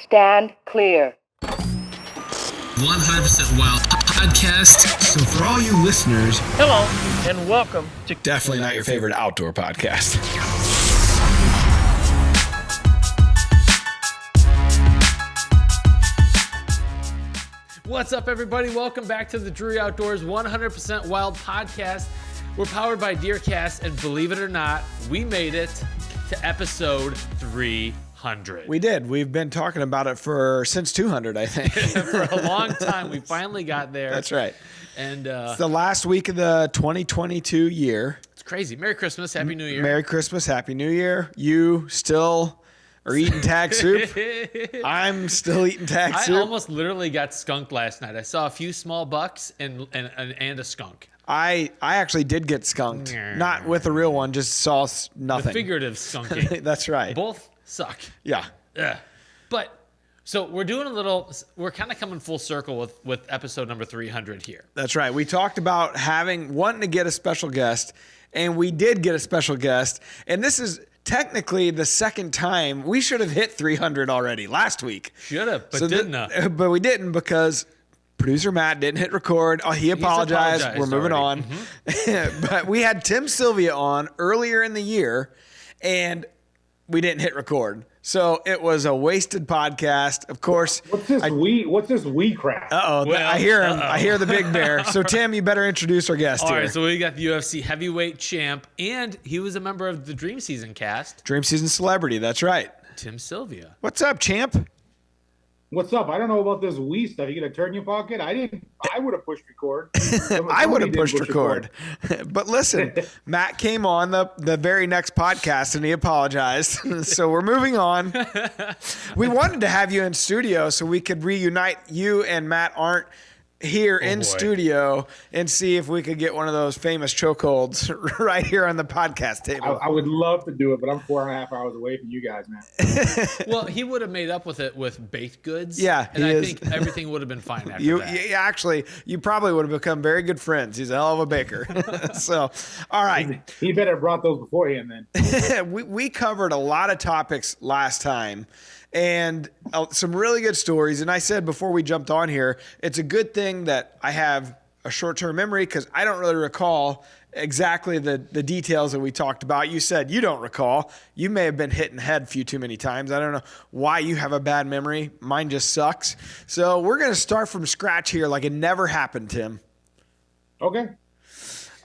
Stand clear. 100% Wild Podcast. So for all you listeners, Hello, and welcome to definitely not your favorite outdoor podcast. What's up, everybody? Welcome back to the Dreary Outdoors 100% Wild Podcast. We're powered by DeerCast, and believe it or not, we made it to episode 300. We did. We've been talking about it since 200, I think. For a long time. We finally got there. That's right. And it's the last week of the 2022 year. It's crazy. Merry Christmas. Happy New Year. Merry Christmas. Happy New Year. You still are eating tag soup. I'm still eating tag soup. I almost literally got skunked last night. I saw a few small bucks and a skunk. I actually did get skunked. Not with a real one, just saw nothing. The figurative skunking. That's right. Both suck. Yeah. Ugh. But so we're kind of coming full circle with episode number 300 here. That's right. We talked about wanting to get a special guest, and we did get a special guest. And this is technically the second time. We should have hit 300 already last week. Should have, but didn't. But we didn't because producer Matt didn't hit record. Oh, he apologized. We're moving on. Mm-hmm. But we had Sylvia on earlier in the year, and we didn't hit record. So it was a wasted podcast. Of course. What's this we crap? Well, I hear him. I hear the big bear. So Tim, you better introduce our guest All here. All right, so we got the UFC heavyweight champ, and he was a member of the Dream Season cast. Dream Season celebrity. That's right. Sylvia. What's up, champ? What's up? I don't know about this we stuff. You gonna turn your pocket? I would have pushed record. I would have pushed record. But listen, Matt came on the very next podcast and he apologized. So we're moving on. We wanted to have you in studio so we could reunite. You and Matt aren't here in studio and see if we could get one of those famous chokeholds right here on the podcast table. I would love to do it, but I'm 4.5 hours away from you guys, man. Well, he would have made up with it with baked goods. Yeah, and I think everything would have been fine after that. Yeah, actually, you probably would have become very good friends. He's a hell of a baker. So, all right. He better have brought those beforehand then. we covered a lot of topics last time. And some really good stories. And I said before we jumped on here, it's a good thing that I have a short-term memory because I don't really recall exactly the details that we talked about. You said you don't recall. You may have been hit in the head a few too many times. I don't know why you have a bad memory. Mine just sucks. So we're going to start from scratch here like it never happened, Tim. Okay.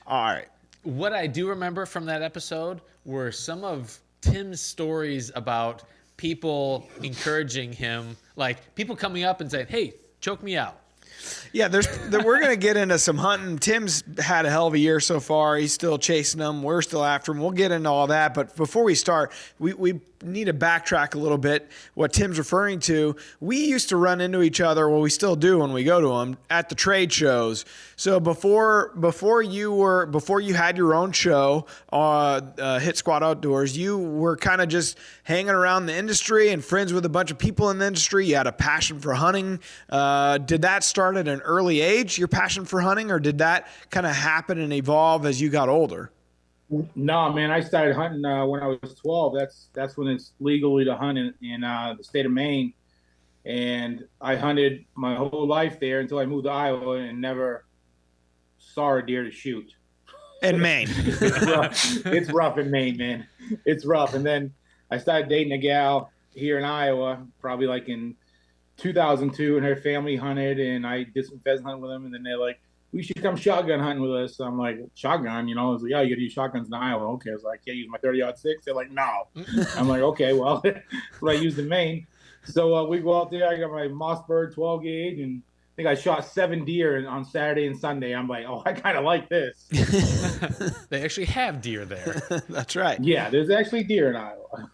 All right. What I do remember from that episode were some of Tim's stories about people encouraging him, like people coming up and saying, "Hey, choke me out." Yeah, we're going to get into some hunting. Tim's had a hell of a year so far. He's still chasing them. We're still after him. We'll get into all that. But before we start, we need to backtrack a little bit. What Tim's referring to, we used to run into each other, well, we still do when we go to them, at the trade shows. So before you had your own show, Hit Squad Outdoors, you were kind of just hanging around the industry and friends with a bunch of people in the industry. You had a passion for hunting. Did that start at an early age, your passion for hunting, or did that kind of happen and evolve as you got older? No, man, I started hunting when I was 12. That's when it's legally to hunt in the state of Maine. And I hunted my whole life there until I moved to Iowa and never saw a deer to shoot. In Maine. It's rough in Maine, man. It's rough. And then I started dating a gal here in Iowa, probably like in 2002, and her family hunted, and I did some pheasant hunting with them, and then they're like, "We should come shotgun hunting with us." So I'm like, "Shotgun?" I was like, "Yeah, you got to use shotguns in Iowa." Okay, I was like, "Can't use my 30-06." They're like, "No." I'm like, "Okay, well," what I used in Maine. So we go out there. I got my Mossberg 12 gauge, and I think I shot 7 deer on Saturday and Sunday. I'm like, "Oh, I kind of like this." They actually have deer there. That's right. Yeah, there's actually deer in Iowa.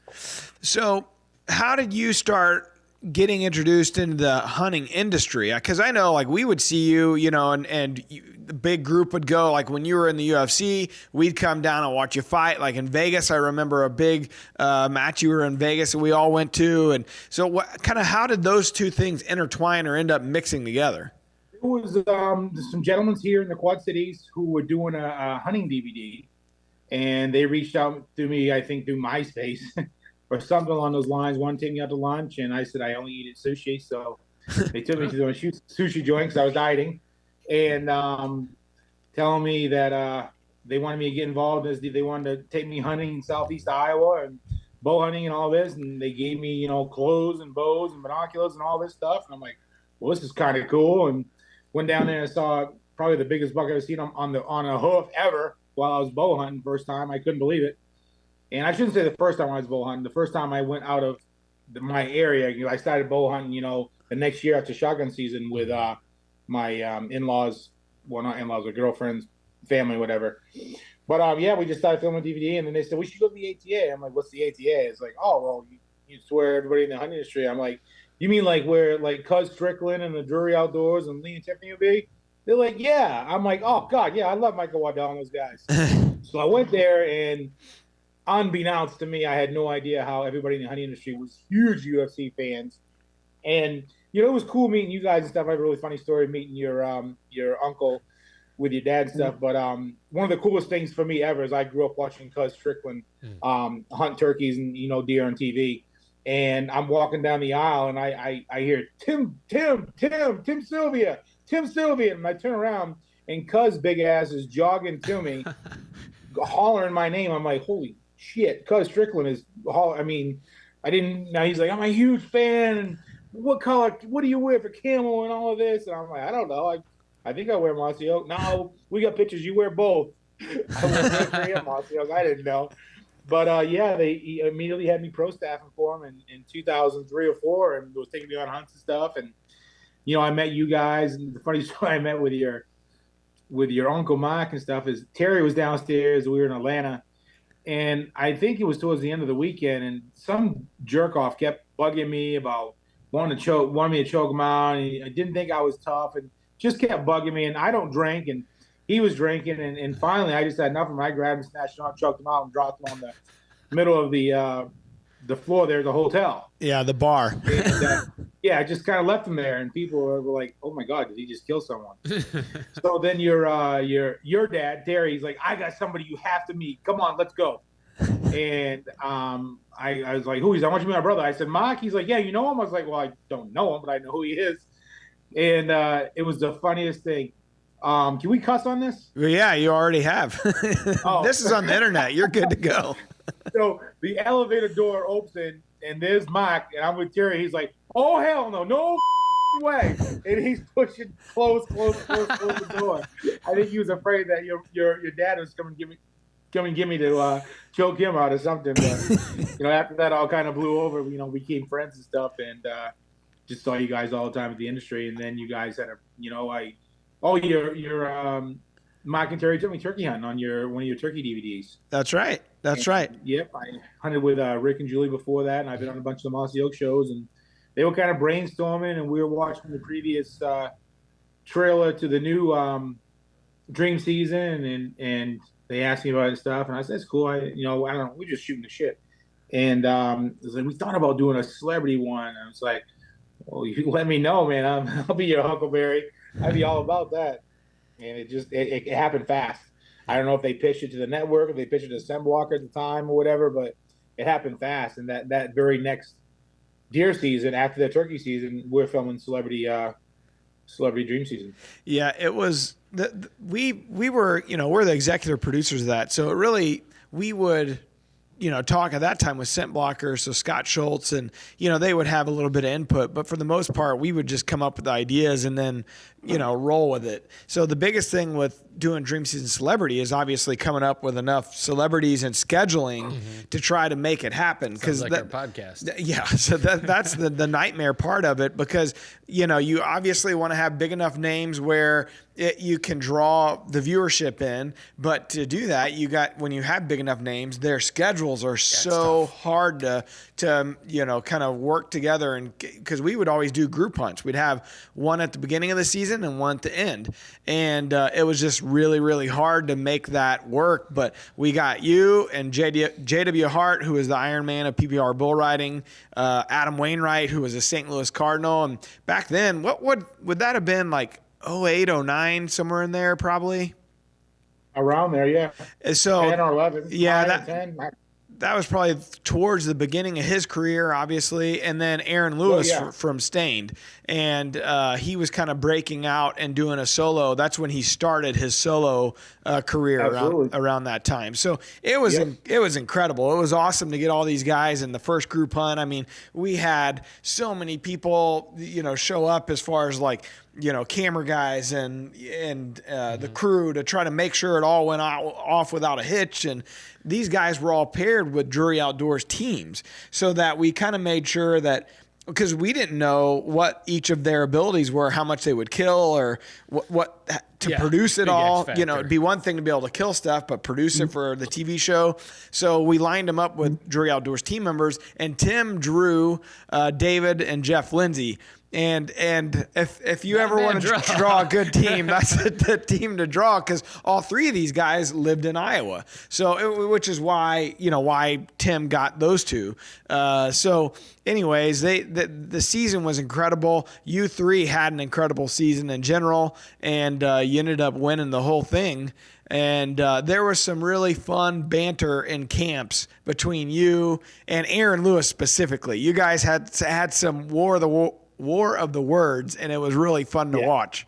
So how did you start getting introduced into the hunting industry? Because I know, like, we would see you, and the big group would go, like, when you were in the UFC, we'd come down and watch you fight. Like in Vegas, I remember a big match you were in Vegas and we all went to. And so how did those two things intertwine or end up mixing together? It was some gentlemen here in the Quad Cities who were doing a hunting DVD, and they reached out to me, I think, through MySpace. or something along those lines. One take me out to lunch, and I said I only eat at sushi, so they took me to the sushi joint because I was dieting, and telling me that they wanted me to get involved as they wanted to take me hunting in southeast Iowa and bow hunting and all this, and they gave me clothes and bows and binoculars and all this stuff, and I'm like, well, this is kind of cool, and went down there and saw probably the biggest buck I've ever seen on a hoof ever while I was bow hunting first time. I couldn't believe it. And I shouldn't say the first time I was bow hunting. The first time I went out of my area, I started bow hunting, the next year after shotgun season with my in-laws, well, not in-laws, but girlfriends, family, whatever. But yeah, we just started filming DVD, and then they said, we should go to the ATA. I'm like, what's the ATA? It's like, oh, well, you swear everybody in the hunting industry. I'm like, you mean like where like Cuz Strickland and the Drury Outdoors and Lee and Tiffany would be? They're like, yeah. I'm like, oh, God, yeah, I love Michael Waddell and those guys. So I went there, and unbeknownst to me, I had no idea how everybody in the hunting industry was huge UFC fans. And, it was cool meeting you guys and stuff. I have a really funny story meeting your uncle with your dad and stuff. But one of the coolest things for me ever is I grew up watching Cuz Strickland hunt turkeys and, deer on TV. And I'm walking down the aisle, and I hear, Tim Sylvia. And I turn around, and Cuz big ass is jogging to me, hollering my name. I'm like, holy shit, Cuz Strickland is I mean, I didn't. Now he's like, I'm a huge fan. And what color? What do you wear for camo and all of this? And I'm like, I don't know. I think I wear Mossy Oak. No, we got pictures. You wear both. I wear Mossy Oak. I didn't know. But yeah, he immediately had me pro staffing for him in 2003 or 4, and was taking me on hunts and stuff. And I met you guys. And the funny story I met with your Uncle Mike and stuff is Terry was downstairs. We were in Atlanta. And I think it was towards the end of the weekend, and some jerk off kept bugging me about wanting me to choke him out. And I didn't think I was tough, and just kept bugging me. And I don't drink, and he was drinking. And finally, I just had enough of him. I grabbed him, snatched him out, choked him out, and dropped him on the middle of the floor there at the hotel. Yeah, the bar. And, yeah, I just kind of left him there, and people were like, "Oh my God, did he just kill someone?" So then your dad, Terry, he's like, "I got somebody you have to meet. Come on, let's go." And I was like, "Who is? I want you to meet my brother." I said, "Mark." He's like, "Yeah, you know him?" I was like, "Well, I don't know him, but I know who he is." And it was the funniest thing. Can we cuss on this? Well, yeah, you already have. Oh. This is on the internet. You're good to go. So the elevator door opens, and there's Mike, and I'm with Terry. He's like, "Oh hell no way!" And he's pushing close the door. I think he was afraid that your dad was coming to get me to choke him out or something. But after that all kind of blew over. We became friends and stuff, and just saw you guys all the time at the industry. And then you guys had your Mike and Terry took me turkey hunting on one of your turkey DVDs. That's right. Right. Yep, I hunted with Rick and Julie before that, and I've been on a bunch of the Mossy Oak shows, and they were kind of brainstorming, and we were watching the previous trailer to the new Dream season, and they asked me about it stuff, and I said, "It's cool. I don't know. We're just shooting the shit." And it was like, we thought about doing a celebrity one. And I was like, "Well, you let me know, man. I'll be your Huckleberry. I'd be all about that." And it happened fast. I don't know if they pitched it to the network, if they pitched it to SemBlocker at the time or whatever, but it happened fast. And that very next deer season, after the turkey season, we're filming Celebrity Dream season. Yeah, it was. We were, we're the executive producers of that, so it really, we would, talk at that time with SemBlocker, so Scott Schultz, and they would have a little bit of input, but for the most part, we would just come up with ideas and then roll with it. So the biggest thing with doing Dream Season Celebrity is obviously coming up with enough celebrities and scheduling to try to make it happen. Sounds like our podcast. Yeah, so that's the nightmare part of it, because you obviously want to have big enough names where you can draw the viewership in, but to do that, when you have big enough names, their schedules are so hard to kind of work together, and because we would always do group hunts. We'd have one at the beginning of the season and one at the end, and it was just really, really hard to make that work. But we got you and J.W. Hart, who is the Iron Man of PBR bull riding, Adam Wainwright, who was a St. Louis Cardinal, and back then, what would that have been, like 08, 09, somewhere in there, probably? Around there, yeah. So 10 or 11. Yeah, that was probably towards the beginning of his career, obviously, and then Aaron Lewis from Stained, and he was kind of breaking out and doing a solo. That's when he started his solo career around that time. So it was incredible. It was awesome to get all these guys in the first group hunt. I mean, we had so many people, show up as far as like, camera guys and the crew to try to make sure it all went off without a hitch. And these guys were all paired with Drury Outdoors teams so that we kind of made sure that, because we didn't know what each of their abilities were, how much they would kill or what to produce it all. It'd be one thing to be able to kill stuff, but produce it for the TV show. So we lined them up with Drury Outdoors team members, and Tim drew David and Jeff Lindsay. And if you ever want to draw a good team, that's the team to draw, because all three of these guys lived in Iowa. So which is why why Tim got those two. So anyways, the season was incredible. You three had an incredible season in general, and you ended up winning the whole thing. And there was some really fun banter in camps between you and Aaron Lewis specifically. You guys had some War of the Words, and it was really fun to watch.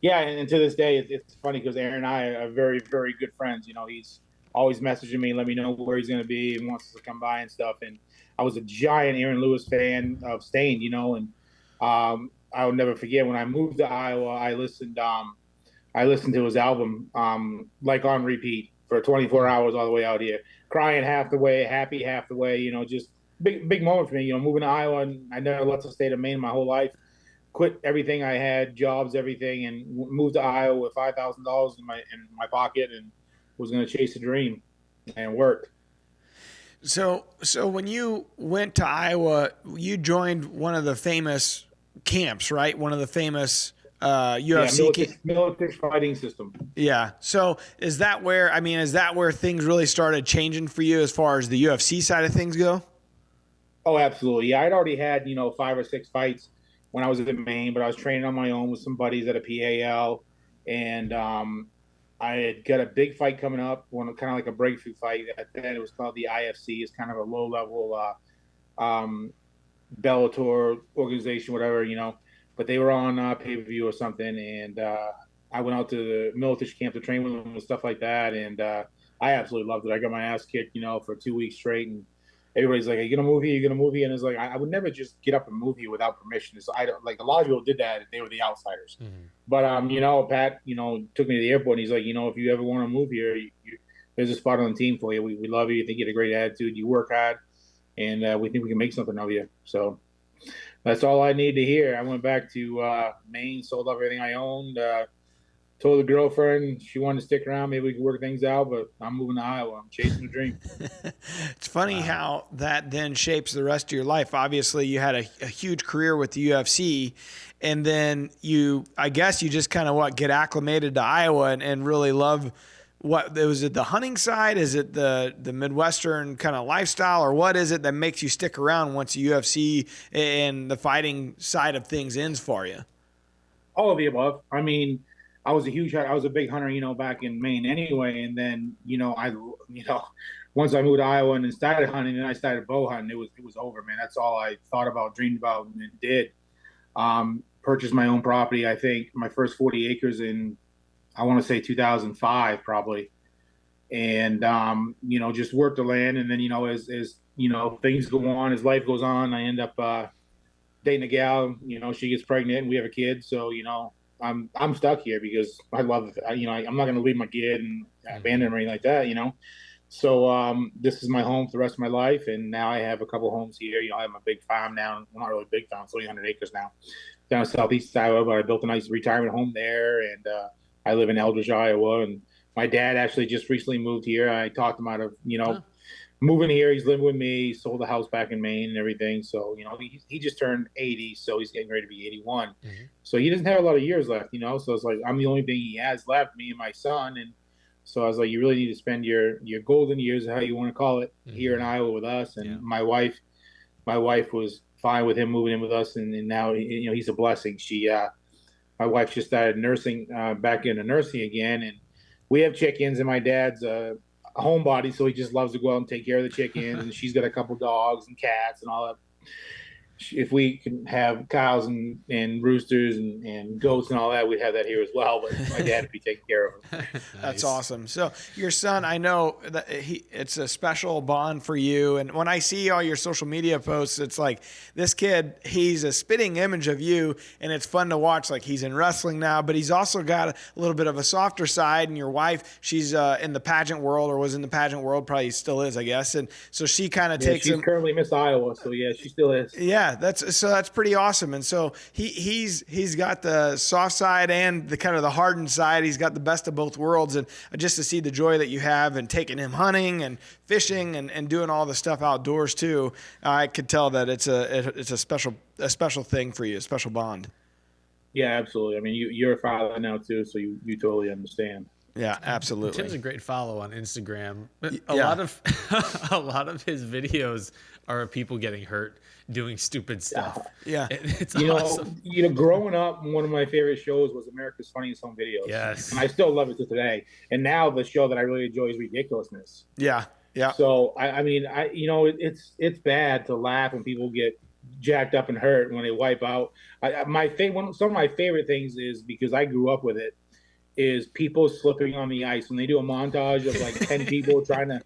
Yeah, and to this day, it's funny because Aaron and I are very, very good friends. He's always messaging me, let me know where he's going to be and wants to come by and stuff. And I was a giant Aaron Lewis fan of Stained, and I will never forget when I moved to Iowa, I listened to his album like on repeat for 24 hours all the way out here, crying half the way, happy half the way, just big moment for me, moving to Iowa. And I never left the state of Maine my whole life, quit everything I had, jobs, everything, and moved to Iowa with $5,000 in my pocket and was going to chase a dream, and it worked. So when you went to Iowa, you joined one of the famous camps, right? One of the famous UFC military fighting system. Yeah. So is that where things really started changing for you as far as the UFC side of things go? Oh, absolutely. Yeah, I'd already had, 5 or 6 fights when I was in Maine, but I was training on my own with some buddies at a PAL, and I had got a big fight coming up, kind of like a breakthrough fight. At then it was called the IFC. It's kind of a low-level Bellator organization, whatever, but they were on pay-per-view or something, and I went out to the military camp to train with them and stuff like that, and I absolutely loved it. I got my ass kicked, for 2 weeks straight, and everybody's like, "Are you gonna move here? You're gonna move here?" And it's like, I would never just get up and move here without permission. So I don't, like, a lot of people did that. They were the outsiders. Mm-hmm. But Pat, took me to the airport, and he's like, if you ever want to move here, there's a spot on the team for you. We love you. You think you had a great attitude. You work hard, and we think we can make something of you. So that's all I need to hear. I went back to Maine, sold up everything I owned. Told the girlfriend she wanted to stick around. Maybe we could work things out, but I'm moving to Iowa. I'm chasing a dream. It's funny how that then shapes the rest of your life. Obviously, you had a huge career with the UFC, and then I guess you just kind of get acclimated to Iowa and really love was it the hunting side? Is it the Midwestern kind of lifestyle, or what is it that makes you stick around once the UFC and the fighting side of things ends for you? All of the above. I mean, I was a big hunter, back in Maine anyway. And then, once I moved to Iowa and then started hunting and I started bow hunting, it was over, man. That's all I thought about, dreamed about, and did. Purchased my own property. I think my first 40 acres in, I want to say 2005 probably. And, just worked the land. And then, as things go on, as life goes on, I end up dating a gal, she gets pregnant and we have a kid. So, I'm stuck here because I love it. I'm not going to leave my kid and abandon him or anything like that, So this is my home for the rest of my life, and now I have a couple homes here. I have a big farm now. Well, not really a big farm, 300 acres now, down in southeast Iowa. But I built a nice retirement home there, and I live in Eldridge, Iowa. And my dad actually just recently moved here. I talked him out of moving here. He's living with me. He sold the house back in Maine and everything. So, he just turned 80, so he's getting ready to be 81. Mm-hmm. So he doesn't have a lot of years left, So it's like I'm the only thing he has left, me and my son. And so I was like, you really need to spend your golden years, how you want to call it, here in Iowa with us. And my wife was fine with him moving in with us, and now he's a blessing. My wife just started nursing back into nursing again, and we have chickens, and my dad's homebody, so he just loves to go out and take care of the chickens. And she's got a couple dogs and cats and all that. If we can have cows and roosters and goats and all that, we'd have that here as well. But my dad would be taking care of them. That's awesome. So your son, I know that it's a special bond for you. And when I see all your social media posts, it's like this kid, he's a spitting image of you, and it's fun to watch. Like he's in wrestling now, but he's also got a little bit of a softer side. And your wife, she's in the pageant world, or was in the pageant world, probably still is, I guess. And so she kind of takes him. She's currently Miss Iowa, so yeah, she still is. Yeah, that's pretty awesome. And so he's got the soft side and the kind of the hardened side. He's got the best of both worlds. And just to see the joy that you have and taking him hunting and fishing and doing all the stuff outdoors too, I could tell that it's a special thing for you, a special bond. Yeah, absolutely. I mean, you're a father now too, so you totally understand. Yeah, absolutely. Tim's a great follow on Instagram. A lot of his videos are of people getting hurt doing stupid stuff. Yeah. It's awesome. Growing up, one of my favorite shows was America's Funniest Home Videos. Yes. And I still love it to today. And now the show that I really enjoy is Ridiculousness. Yeah. Yeah. So it's bad to laugh when people get jacked up and hurt when they wipe out. Some of my favorite things is, because I grew up with it, is people slipping on the ice when they do a montage of like 10 people trying to,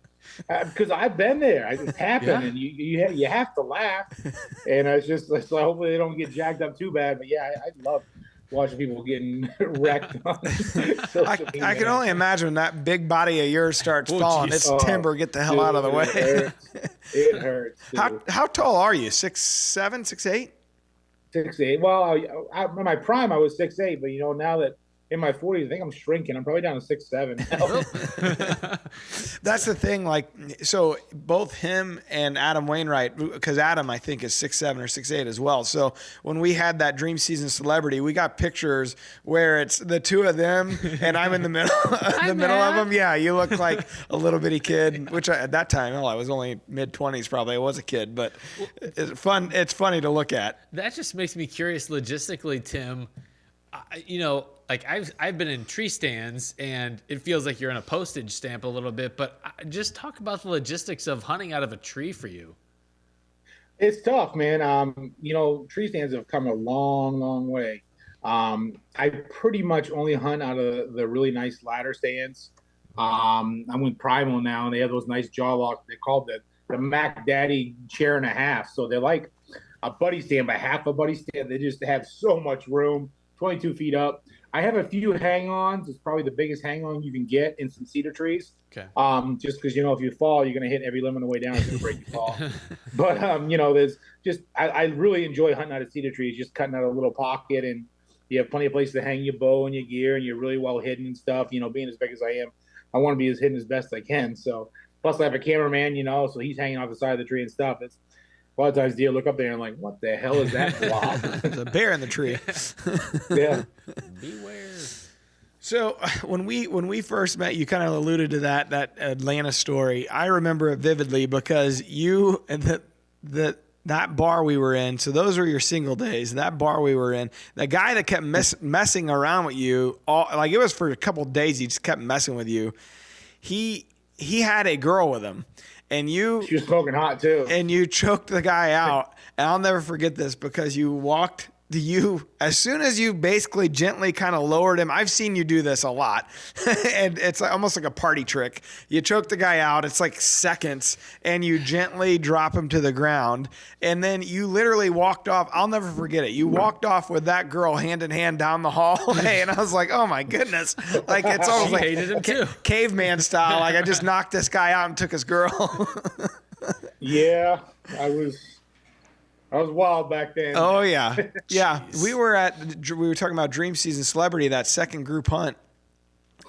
because I've been there. It's happened, and you have to laugh. And it's just, so hopefully they don't get jacked up too bad. But yeah, I love watching people getting wrecked on social media. I can only imagine when that big body of yours starts falling. Geez. It's timber. Get the hell out of the way. It hurts. How tall are you? 6'7", 6'8"? 6'8". Well, in my prime, I was 6'8", but now that in my 40s, I think I'm shrinking. I'm probably down to 6'7". That's the thing. Like, so both him and Adam Wainwright, because Adam, I think, is 6'7" or 6'8" as well. So when we had that Dream Season Celebrity, we got pictures where it's the two of them and I'm in the middle, middle of them. Yeah, you look like a little bitty kid, which at that time, I was only mid-20s probably. I was a kid, but it's fun. It's funny to look at. That just makes me curious logistically, Tim. Like I've been in tree stands, and it feels like you're in a postage stamp a little bit, but just talk about the logistics of hunting out of a tree for you. It's tough, man. Tree stands have come a long, long way. I pretty much only hunt out of the really nice ladder stands. I'm with Primal now, and they have those nice jaw locks. They're called the Mac Daddy chair and a half. So they're like a buddy stand, but half a buddy stand. They just have so much room, 22 feet up. I have a few hang-ons. It's probably the biggest hang-on you can get in some cedar trees. Okay. Just because, if you fall, you're going to hit every limb on the way down. It's going to break your fall. But, there's just – I really enjoy hunting out of cedar trees, just cutting out a little pocket, and you have plenty of places to hang your bow and your gear, and you're really well hidden and stuff. Being as big as I am, I want to be as hidden as best I can. So, plus I have a cameraman, so he's hanging off the side of the tree and stuff. It's a lot of times deer look up there and I'm like, what the hell is that blob? There's a bear in the tree. Yeah. Beware. So when we first met, you kind of alluded to that Atlanta story. I remember it vividly because you and that bar we were in. So those were your single days. That bar we were in. The guy that kept messing around with you, it was for a couple of days. He just kept messing with you. He had a girl with him. And she was smoking hot too. And you choked the guy out. And I'll never forget this because you walked as soon as you basically gently kind of lowered him. I've seen you do this a lot. And it's almost like a party trick. You choke the guy out. It's like seconds. And you gently drop him to the ground. And then you literally walked off. I'll never forget it. You walked off with that girl hand in hand down the hallway. And I was like, oh my goodness. Like it's almost like hated him too. Caveman style. Like I just knocked this guy out and took his girl. Yeah, I was wild back then. Oh yeah. Yeah. We were talking about Dream Season Celebrity, that second group hunt.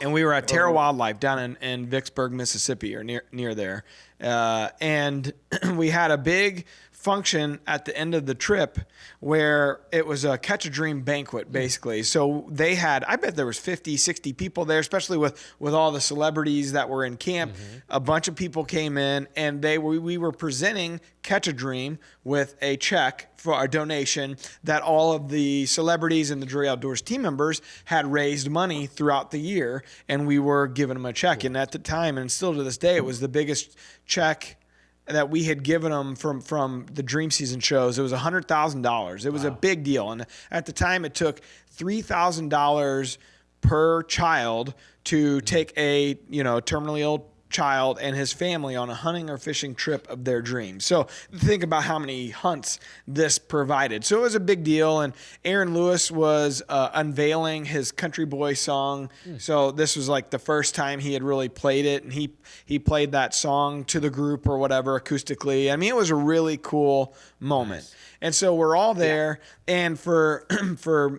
And we were at Terra Wildlife down in Vicksburg, Mississippi, or near there. And we had a big function at the end of the trip where it was a Catch a Dream banquet, basically. So they had, I bet there was 50, 60 people there, especially with all the celebrities that were in camp. A bunch of people came in, and we were presenting Catch a Dream with a check for a donation that all of the celebrities and the Drury Outdoors team members had raised money throughout the year, and we were giving them a check. And at the time, and still to this day, it was the biggest check that we had given them from the Dream Season shows. It was $100,000. It was a big deal. And at the time, it took $3,000 per child to take a terminally ill child and his family on a hunting or fishing trip of their dreams. So think about how many hunts this provided. So it was a big deal. And Aaron Lewis was unveiling his Country Boy song. So this was like the first time he had really played it, and he played that song to the group or whatever acoustically. I mean, it was a really cool moment. Nice. And so we're all there, and for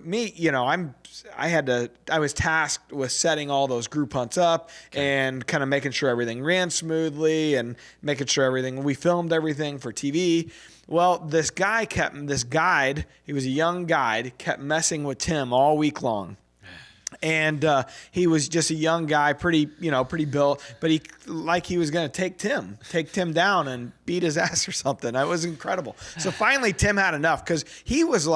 me, I was tasked with setting all those group hunts up and kind of making sure everything ran smoothly and making sure we filmed everything for TV. Well, this guide, he was a young guide, kept messing with Tim all week long. And he was just a young guy, pretty built, but he was going to take Tim down and beat his ass or something. It was incredible. So finally, Tim had enough, because he was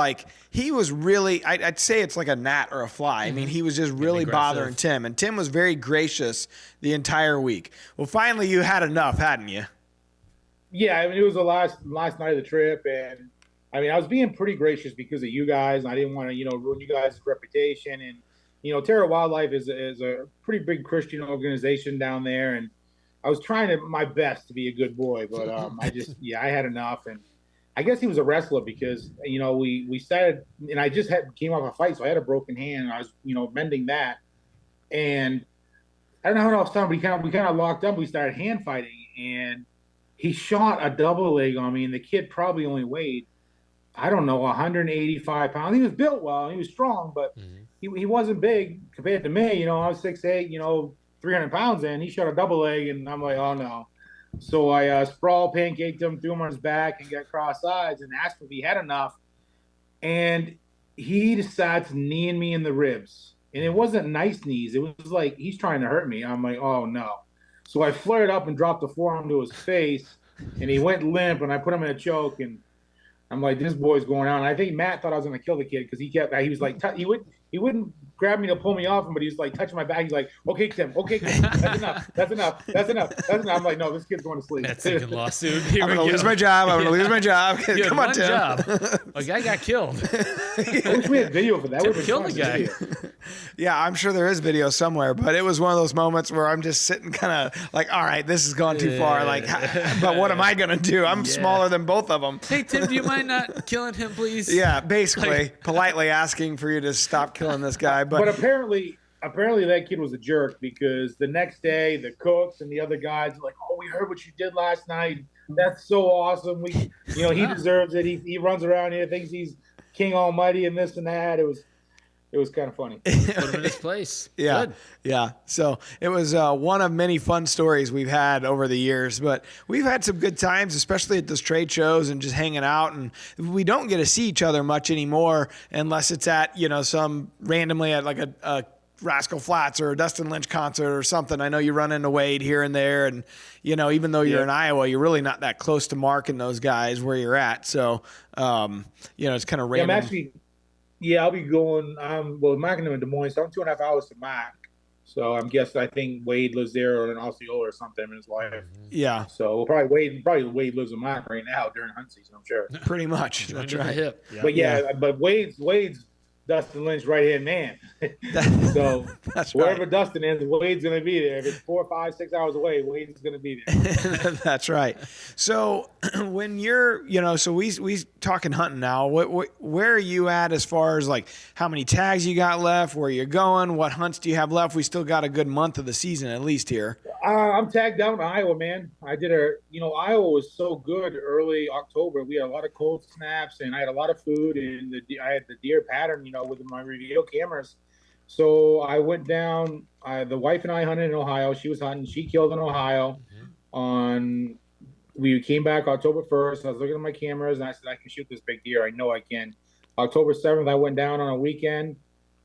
really, I'd say it's like a gnat or a fly. I mean, he was just really bothering Tim, and Tim was very gracious the entire week. Well, finally, you had enough, hadn't you? Yeah, I mean, it was the last night of the trip, and I mean, I was being pretty gracious because of you guys, and I didn't want to, ruin you guys' reputation. And Terra Wildlife is a pretty big Christian organization down there, and I was trying my best to be a good boy, but I had enough. And I guess he was a wrestler because we started, and I just came off a fight, so I had a broken hand, and I was mending that, and I don't know how else time we kind of locked up. We started hand fighting, and he shot a double leg on me, and the kid probably only weighed, I don't know, 185 pounds. He was built well, he was strong, but he wasn't big compared to me. I was 6'8", 300 pounds, and he shot a double leg, and I'm like, oh no. So I sprawl pancaked him, threw him on his back, and got cross-eyed and asked if he had enough. And he decides kneeing me in the ribs. And it wasn't nice knees. It was like he's trying to hurt me. I'm like, oh no. So I flared up and dropped the forearm to his face, and he went limp, and I put him in a choke, and I'm like, this boy's going out. And I think Matt thought I was going to kill the kid because he was like, he wouldn't grab me to pull me off him, but he was like touching my back. He's like, okay, Tim, that's enough. I'm like, no, this kid's going to sleep. That's a lawsuit. I'm going to lose my job. Come on, Tim. A guy got killed. I wish we had video for that. Tim killed the guy. Yeah, I'm sure there is video somewhere, but it was one of those moments where I'm just sitting kind of like, all right, this has gone too far. Like, but what am I going to do? I'm smaller than both of them. Hey, Tim, do you mind not killing him, please? Yeah, basically, politely asking for you to stop killing this guy. But apparently that kid was a jerk, because the next day the cooks and the other guys were like, oh, we heard what you did last night. That's so awesome. He deserves it. He runs around here, thinks he's King Almighty and this and that. It was kind of funny. Put him in his place. Yeah. Good. Yeah. So it was one of many fun stories we've had over the years, but we've had some good times, especially at those trade shows and just hanging out. And we don't get to see each other much anymore unless it's at, some randomly at like a Rascal Flatts or a Dustin Lynch concert or something. I know you run into Wade here and there, and even though you're in Iowa, you're really not that close to Mark and those guys where you're at. So it's kind of random. I'll be going. Well, Mark and them in Des Moines, so I'm 2.5 hours to Mark. So I think Wade lives there, or in Osceola or something, in his wife. Yeah. So Wade lives in Mark right now during hunt season, I'm sure. Pretty much. That's right. Hip. Yeah. But Wade's Dustin Lynch right-hand man. So that's wherever right. Dustin is, Wade's going to be there. If it's 4, 5, 6 hours away, Wade's going to be there. That's right. So when you're, so we talking hunting now. Where are you at as far as like how many tags you got left, where you're going, what hunts do you have left? We still got a good month of the season at least here. I'm tagged down to Iowa, man. I did Iowa was so good early October. We had a lot of cold snaps, and I had a lot of food, and I had the deer pattern, with my reveal cameras. So I went down. The wife and I hunted in Ohio. She was hunting. She killed in Ohio on we came back October 1st. I was looking at my cameras, and I said, I can shoot this big deer. I know I can. October 7th, I went down on a weekend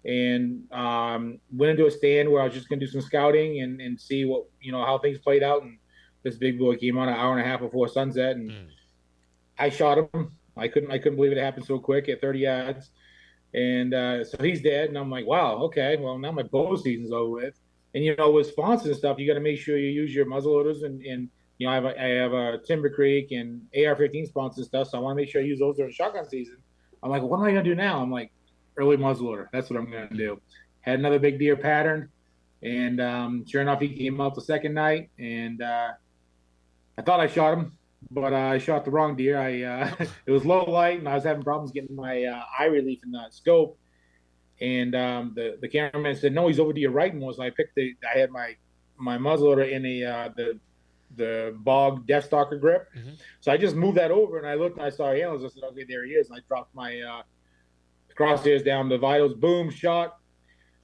and went into a stand where I was just going to do some scouting and see what, how things played out. And this big boy came on an hour and a half before sunset, and I shot him. I couldn't believe it happened so quick at 30 yards. And so he's dead. And I'm like, wow, okay, well, now my bow season's over with. And, with sponsors and stuff, you got to make sure you use your muzzleloaders. And I have a Timber Creek and AR-15 sponsor stuff, so I want to make sure I use those during shotgun season. I'm like, well, what am I going to do now? I'm like, early muzzleloader. That's what I'm going to do. Had another big deer pattern. And sure enough, he came out the second night. And I thought I shot him, but I shot the wrong deer. It was low light, and I was having problems getting my eye relief in the scope. And the cameraman said, no, he's over to your right more. So I had my muzzleloader in the bog Deathstalker grip. So I just moved that over, and I looked and I saw antlers. I said, okay, there he is. And I dropped my crosshairs down the vitals, boom, shot.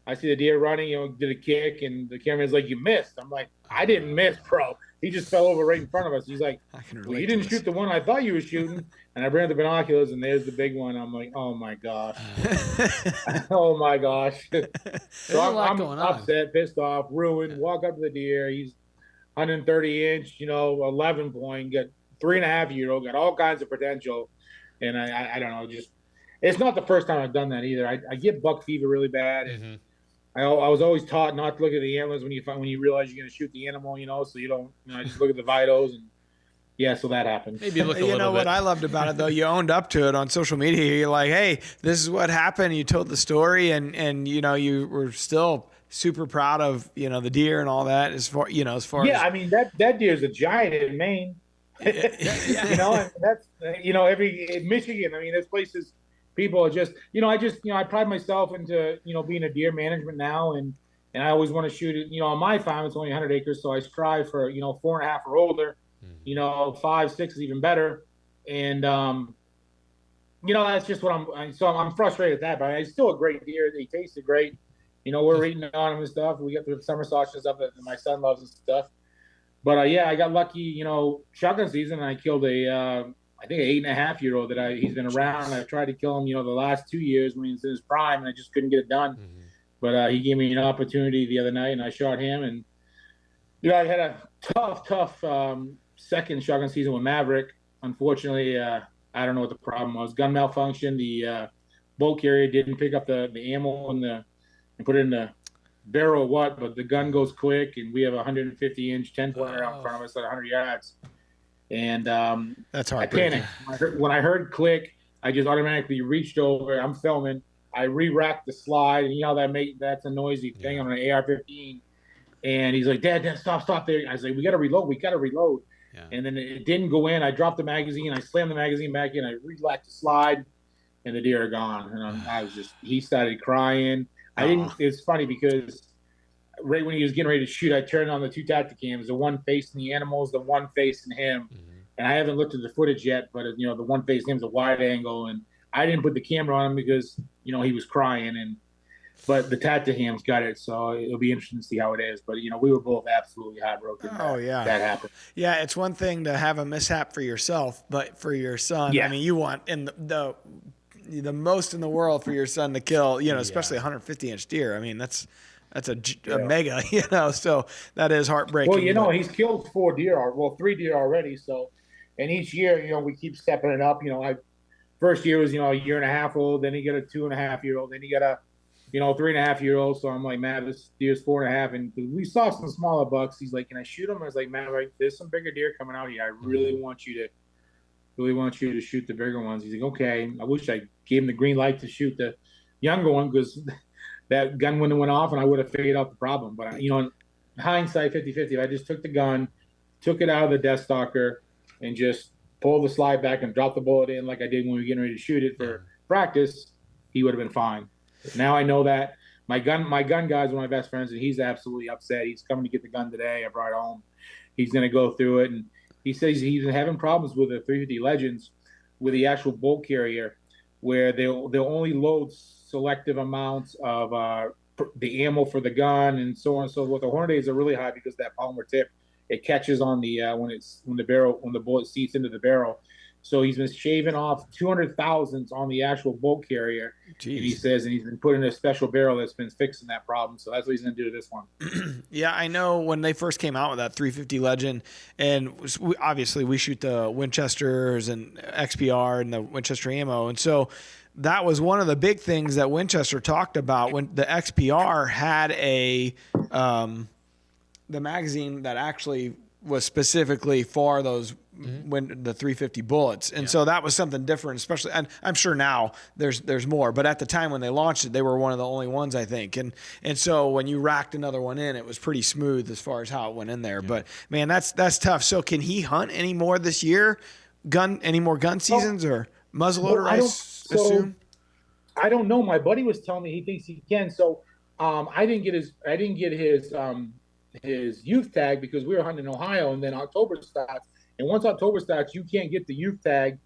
I see the deer running, did a kick, and the cameraman's like, you missed. I'm like, I didn't miss, bro. He just fell over right in front of us. He's like, well, you didn't shoot the one I thought you were shooting. And I bring up the binoculars, and there's the big one. I'm like, oh, my gosh. Oh, my gosh. So I'm upset, pissed off, ruined, walk up to the deer. He's 130-inch, 11 point, got 3.5-year-old, got all kinds of potential. And I don't know, just it's not the first time I've done that either. I get buck fever really bad. And I was always taught not to look at the antlers when you realize you're going to shoot the animal, so you don't, just look at the vitals. And yeah, so that happened. Maybe look a little bit. What I loved about it, though, you owned up to it on social media. You're like, hey, this is what happened. You told the story, and you were still super proud of, the deer and all that as far as. I mean, that deer is a giant in Maine. And that's, in Michigan, I mean, there's places people are just, I pride myself into, being a deer management now. And I always want to shoot it, on my farm, it's only 100 acres. So I strive for, 4.5 or older, 5, 6 is even better. And, that's just what I'm frustrated at that, but it's still a great deer. They tasted great. We're eating on them and stuff. We got the summer sausage stuff that my son loves and stuff. But I got lucky, shotgun season, and I killed I think an 8.5-year-old he's been around. I've tried to kill him, the last 2 years when he was in his prime, and I just couldn't get it done. But he gave me an opportunity the other night, and I shot him. And I had a tough second shotgun season with Maverick. Unfortunately, I don't know what the problem was. Gun malfunction. The bolt carrier didn't pick up the ammo and put it in the barrel or what, but the gun goes quick, and we have a 150-inch 10-pointer out in front of us at 100 yards. And that's I panicked. When I heard click, I just automatically reached over. I'm filming. I re-racked the slide, and that's a noisy thing on an AR-15. And he's like, Dad, stop there. I was like, we got to reload. Yeah. And then it didn't go in. I dropped the magazine. I slammed the magazine back in. I re-racked the slide, and the deer are gone. And he started crying. It's funny because right when he was getting ready to shoot, I turned on the 2 tactic cams, the one facing the animals, the one facing him. And I haven't looked at the footage yet, but the one facing him is a wide angle, and I didn't put the camera on him because he was crying, but the tactic cams got it, so it'll be interesting to see how it is. But we were both absolutely heartbroken. That happened. Yeah, it's one thing to have a mishap for yourself, but for your son, I mean, you want the most in the world for your son to kill, especially a 150-inch deer. I mean, that's a mega, so that is heartbreaking. Well, he's killed 4 deer, 3 deer already. So, and each year, we keep stepping it up. First year was, a 1.5 old, then he got a 2.5-year-old, then he got a, 3.5-year-old. So I'm like, man, this deer's 4.5. And we saw some smaller bucks. He's like, can I shoot him? I was like, man, there's some bigger deer coming out here. I really want you to shoot the bigger ones. He's like, okay. I wish I gave him the green light to shoot the younger one, because that gun wouldn't have went off and I would have figured out the problem. But, in hindsight, 50-50, I just took the gun, took it out of the Deathstalker, and just pulled the slide back and dropped the bullet in like I did when we were getting ready to shoot it for practice, he would have been fine. But now I know that. My gun guy's one of my best friends, and he's absolutely upset. He's coming to get the gun today. I brought it home. He's going to go through it, and he says he's been having problems with the 350 Legends with the actual bolt carrier, where they'll only load selective amounts of the ammo for the gun and so on and so forth. The Hornadays are really high because that polymer tip it catches on the when the bullet seats into the barrel. So he's been shaving off 200 thousandths on the actual bolt carrier. Jeez. And he says, and he's been putting a special barrel that's been fixing that problem. So that's what he's going to do to this one. Yeah, I know when they first came out with that 350 Legend, and obviously we shoot the Winchesters and XPR and the Winchester ammo, and so that was one of the big things that Winchester talked about when the XPR had the magazine that actually was specifically for those when the 350 bullets. And so that was something different, especially, and I'm sure now there's more, but at the time when they launched it, they were one of the only ones, I think. And so when you racked another one in, it was pretty smooth as far as how it went in there. But man, that's tough. So can he hunt any more this year? Any more gun seasons or muzzleloader? I assume. I don't know. My buddy was telling me he thinks he can. So I didn't get his youth tag because we were hunting in Ohio, and then October starts. And once October starts, you can't get the youth tag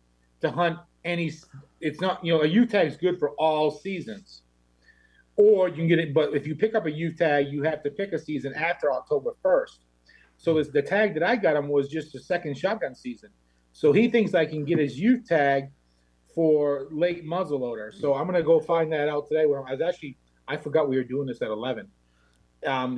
to hunt any. It's not, a youth tag is good for all seasons, or you can get it. But if you pick up a youth tag, you have to pick a season after October 1st. So the tag that I got him was just a second shotgun season. So he thinks I can get his youth tag for late muzzleloader. So I'm gonna go find that out today. Where I forgot we were doing this at 11.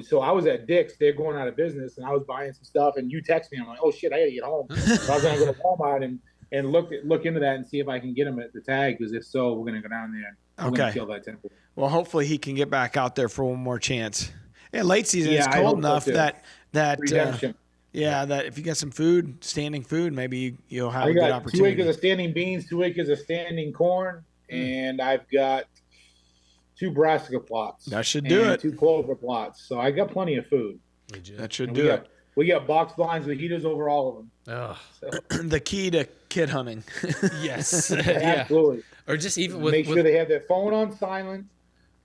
So I was at Dick's, they're going out of business, and I was buying some stuff, and you text me. I'm like, oh shit, I gotta get home. So I was gonna go to Walmart and look into that and see if I can get him at the tag, because if so, we're gonna go down there. We're gonna kill that temple. Well, hopefully he can get back out there for one more chance. Yeah, late season is cold enough that redemption. That if you get some food, standing food, maybe you'll have a good got opportunity. 2 acres of standing beans, 2 acres of standing corn, and I've got 2 brassica plots. That should do it. 2 clover plots. So I got plenty of food. That should do it. We got box blinds with heaters over all of them. Oh. So. The key to kid hunting. Yes. Absolutely. Or just even make sure they have their phone on silent,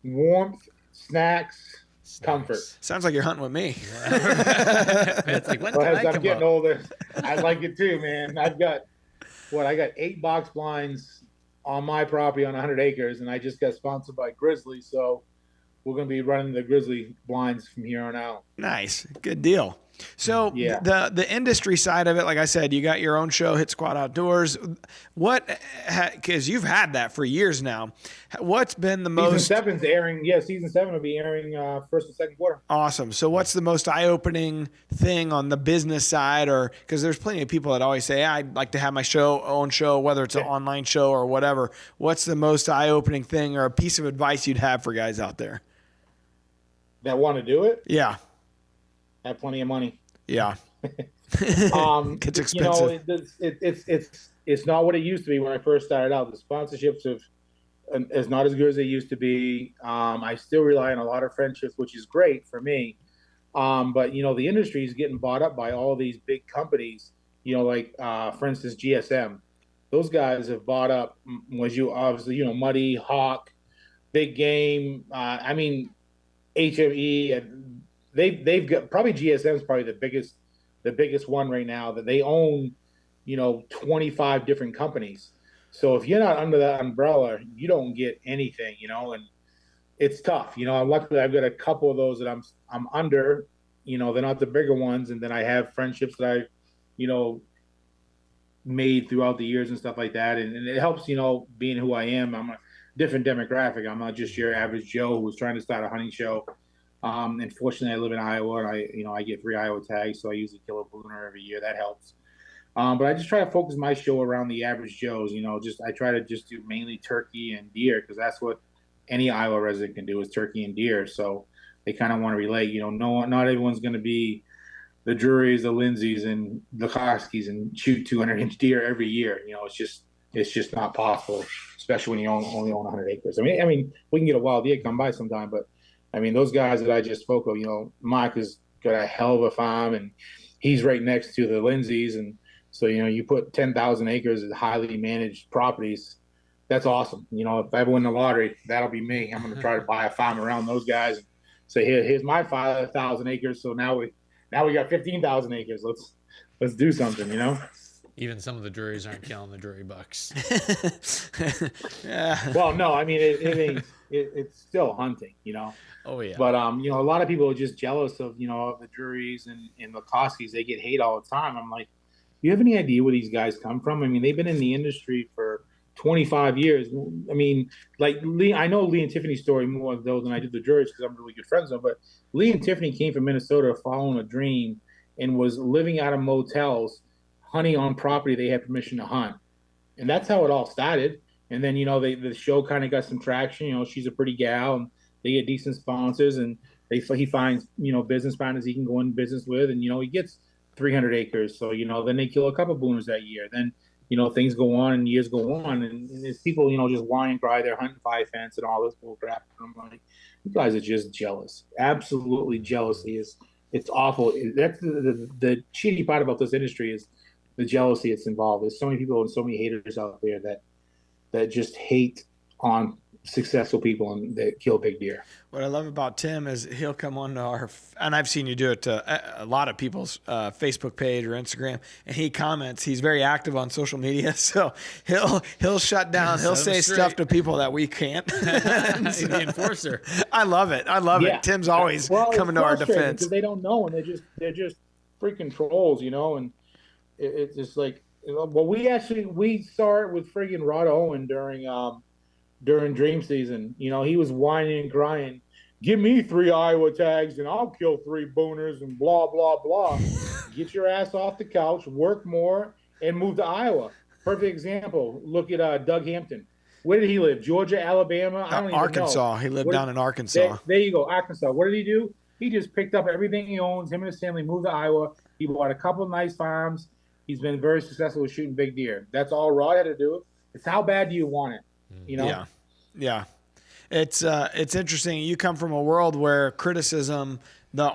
warmth, snacks, comfort. Sounds like you're hunting with me. It's like, when can I I'm come getting up? older. I like it too, man. I got 8 box blinds on my property on 100 acres, and I just got sponsored by Grizzly, so we're going to be running the Grizzly blinds from here on out. Nice. Good deal. So the industry side of it, like I said, you got your own show, Hit Squad Outdoors. Because you've had that for years now. What's been the most... Season 7's airing. Yeah, Season 7 will be airing first and second quarter. Awesome. So what's the most eye-opening thing on the business side? Or because there's plenty of people that always say, I'd like to have my own show, whether it's an online show or whatever. What's the most eye-opening thing or a piece of advice you'd have for guys out there that want to do it? Yeah. Have plenty of money. Yeah. It's expensive. It's not what it used to be when I first started out. The sponsorships is not as good as they used to be. I still rely on a lot of friendships, which is great for me. But the industry is getting bought up by all these big companies. Like for instance, GSM. Those guys have bought up. Muddy, Hawk, Big Game. HME, and they've got probably GSM is probably the biggest one right now, that they own 25 different companies. So if you're not under that umbrella, you don't get anything, and it's tough. Luckily I've got a couple of those that I'm under. They're not the bigger ones, and then I have friendships that I made throughout the years and stuff like that, and it helps being who I am. I'm a different demographic. I'm not just your average Joe who's trying to start a hunting show. And fortunately, I live in Iowa, and I get 3 Iowa tags, so I usually kill a booner every year. That helps. But I just try to focus my show around the average Joes. I try to just do mainly turkey and deer, because that's what any Iowa resident can do, is turkey and deer. So they kind of want to relate. Not everyone's going to be the Drurys, the Lindsays, and the Koskis and shoot 200-inch deer every year. It's just not possible, especially when you only own 100 acres. I mean, we can get a wild deer come by sometime, but those guys that I just spoke of, Mike has got a hell of a farm, and he's right next to the Lindsays. And so, you put 10,000 acres of highly managed properties. That's awesome. If I win the lottery, that'll be me. I'm going to try to buy a farm around those guys and say, here's my 5,000 acres. So now we got 15,000 acres. Let's do something, Even some of the Druries aren't killing the Drury Bucks. Yeah. Well, no, I mean it's still hunting, Oh yeah. But a lot of people are just jealous of the Drurys and the Koskis. They get hate all the time. I'm like, do you have any idea where these guys come from? I mean, they've been in the industry for 25 years. I mean, like I know Lee and Tiffany's story more though than I did the Drurys because I'm really good friends with them. But Lee and Tiffany came from Minnesota following a dream and was living out of motels, hunting on property they had permission to hunt. And that's how it all started. And then, the show kind of got some traction. She's a pretty gal and they get decent sponsors and he finds, business partners he can go in business with. And, he gets 300 acres. So, then they kill a couple booners that year. Then, things go on and years go on. And there's people, just whine and cry. They're hunting 5 fence and all this bull crap. And I'm like, you guys are just jealous. Absolutely jealousy it's awful. That's the shitty part about this industry is the jealousy that's involved. There's so many people and so many haters out there that just hate on successful people and that kill big deer. What I love about Tim is he'll come on to and I've seen you do it to a lot of people's Facebook page or Instagram, and he comments. He's very active on social media, so he'll shut down. He'll say stuff to people that we can't. He's the enforcer. I love it. It. Tim's always coming to our defense. Because they don't know, and they're just freaking trolls, and it's just like, well, we saw it with friggin' Rod Owen during dream season. He was whining and crying, give me 3 Iowa tags and I'll kill 3 booners and blah, blah, blah. Get your ass off the couch, work more, and move to Iowa. Perfect example. Look at Doug Hampton. Where did he live? Georgia, Alabama? I don't even Arkansas. know. He lived down in Arkansas. There you go, Arkansas. What did he do? He just picked up everything he owns. Him and his family moved to Iowa. He bought a couple of nice farms. He's been very successful with shooting big deer. That's all Rod had to do. It's how bad do you want it? Yeah. It's interesting. You come from a world where criticism, the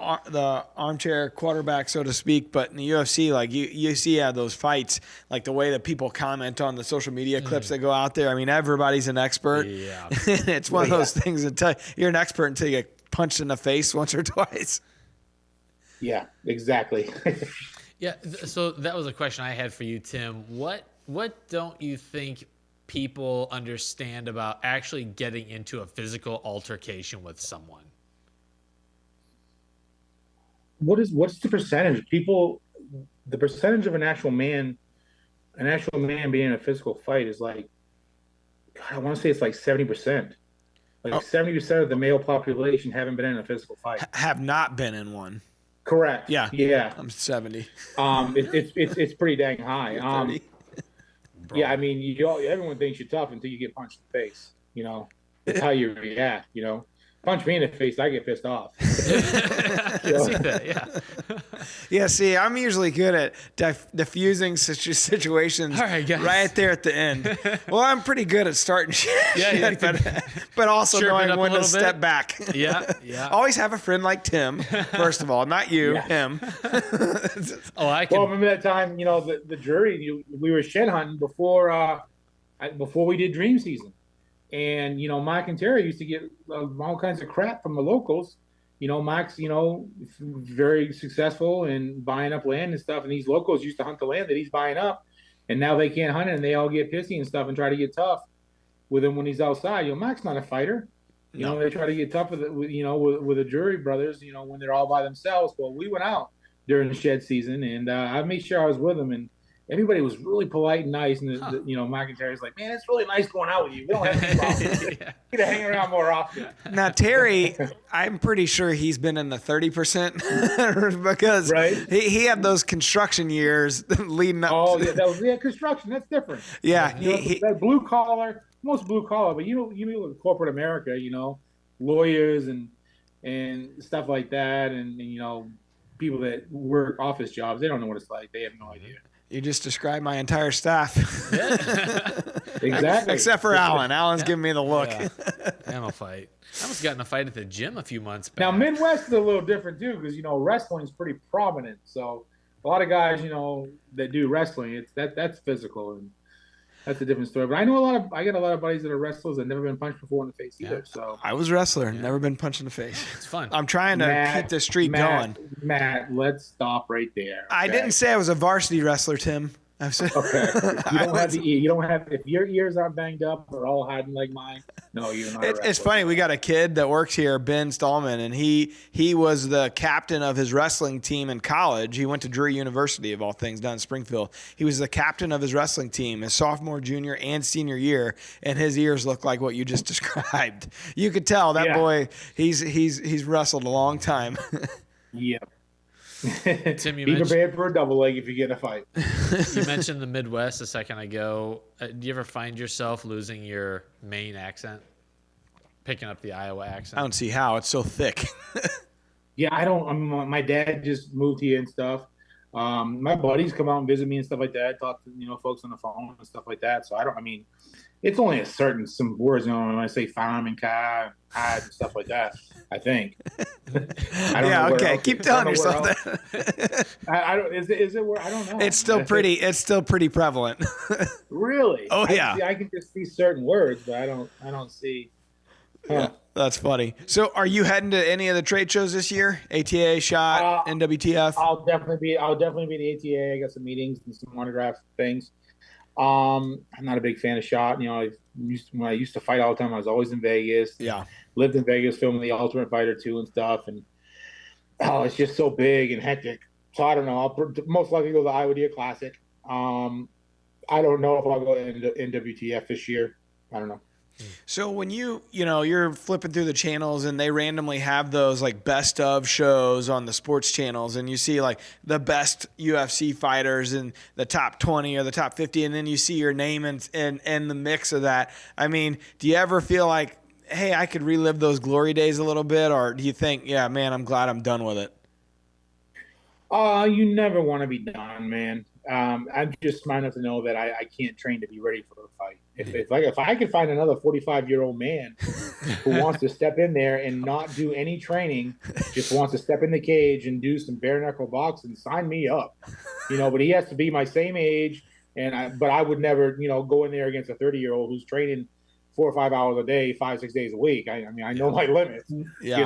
armchair quarterback, so to speak, but in the UFC, like you see those fights, like the way that people comment on the social media clips that go out there. I mean, everybody's an expert. Yeah. It's one of those things that you're an expert until you get punched in the face once or twice. Yeah, exactly. Yeah. So that was a question I had for you, Tim. What don't you think people understand about actually getting into a physical altercation with someone? What's the percentage? The percentage of an actual man being in a physical fight is like, God, I want to say it's like 70%. Like 70% of the male population haven't been in a physical fight. Have not been in one. Correct. Yeah. I'm 70. It's pretty dang high. 30. Yeah, I mean, everyone thinks you're tough until you get punched in the face. It's how you react. Punch me in the face, I get pissed off. I can see that. Yeah. Yeah. See, I'm usually good at diffusing situations right there at the end. Well, I'm pretty good at starting shit. Yeah. But also knowing when to step back. Yeah. Always have a friend like Tim. First of all, not you, him. I can. Well, remember that time? The jury. We were shed hunting before we did dream season. And, Mike and Terry used to get all kinds of crap from the locals. Mike's, very successful in buying up land and stuff. And these locals used to hunt the land that he's buying up. And now they can't hunt it. And they all get pissy and stuff and try to get tough with him when he's outside. Mike's not a fighter. They try to get tough with the jury brothers, when they're all by themselves. Well, we went out during the shed season and I made sure I was with them. And everybody was really polite and nice, and Mike and Terry's like, man, it's really nice going out with you. We don't have any problems. You need to hang around more often. Now, Terry, I'm pretty sure he's been in the 30% because he had those construction years leading up. Oh, yeah, construction. That's different. Yeah, that blue collar, most blue collar, but you know, corporate America, lawyers and stuff like that, and people that work office jobs, they don't know what it's like. They have no idea. You just described my entire staff. Exactly. Except for Alan. Alan's giving me the look. Yeah. I'm a fight. I almost got in a fight at the gym a few months back. Now, Midwest is a little different, too, because, wrestling is pretty prominent. So a lot of guys, that do wrestling, that's physical. And that's a different story. But I get a lot of buddies that are wrestlers that never been punched before in the face either. So I was a wrestler, never been punched in the face. It's fun. I'm trying to keep this streak going. Matt, let's stop right there. Okay? I didn't say I was a varsity wrestler, Tim. I've said, Okay. You don't have if your ears aren't banged up or all hiding like mine. No, you're not. It's funny. We got a kid that works here, Ben Stallman, and he was the captain of his wrestling team in college. He went to Drury University, of all things, down in Springfield. He was the captain of his wrestling team his sophomore, junior, and senior year, and his ears look like what you just described. You could tell that boy. He's wrestled a long time. Yeah. Tim, be prepared for a double leg if you get in a fight. You mentioned the Midwest a second ago. Do you ever find yourself losing your Maine accent, picking up the Iowa accent? I don't see how. It's so thick. Yeah, I don't. My dad just moved here and stuff. My buddies come out and visit me and stuff like that. Talk to folks on the phone and stuff like that. So I don't. I mean, it's only some words. When I say farm and car, and stuff like that. I think. I don't know okay. Keep telling yourself that. I don't. Is it where I don't know. It's still pretty. It's still pretty prevalent. Really? Oh yeah. I can just see certain words, but I don't see. Huh. Yeah, that's funny. So, are you heading to any of the trade shows this year? ATA, SHOT, NWTF. I'll definitely be at the ATA. I got some meetings and some autograph things. I'm not a big fan of SHOT. When I used to fight all the time, I was always in Vegas. Yeah. Lived in Vegas filming The Ultimate Fighter 2 and stuff. And, it's just so big and hectic. So, I don't know. I'll most likely go to the Iowa Deer Classic. I don't know if I'll go to NWTF this year. I don't know. So when you're flipping through the channels and they randomly have those like best of shows on the sports channels and you see like the best UFC fighters in the top 20 or the top 50 and then you see your name and the mix of that. I mean, do you ever feel like, hey, I could relive those glory days a little bit, or do you think, yeah, man, I'm glad I'm done with it? You never want to be done, man. I'm just smart enough to know that I can't train to be ready for a fight. If I could find another 45-year-old man who wants to step in there and not do any training, just wants to step in the cage and do some bare knuckle boxing, sign me up. But he has to be my same age, but I would never, go in there against a 30-year-old who's training 4 or 5 hours a day, 5-6 days a week. I mean, I know my limits. Yeah.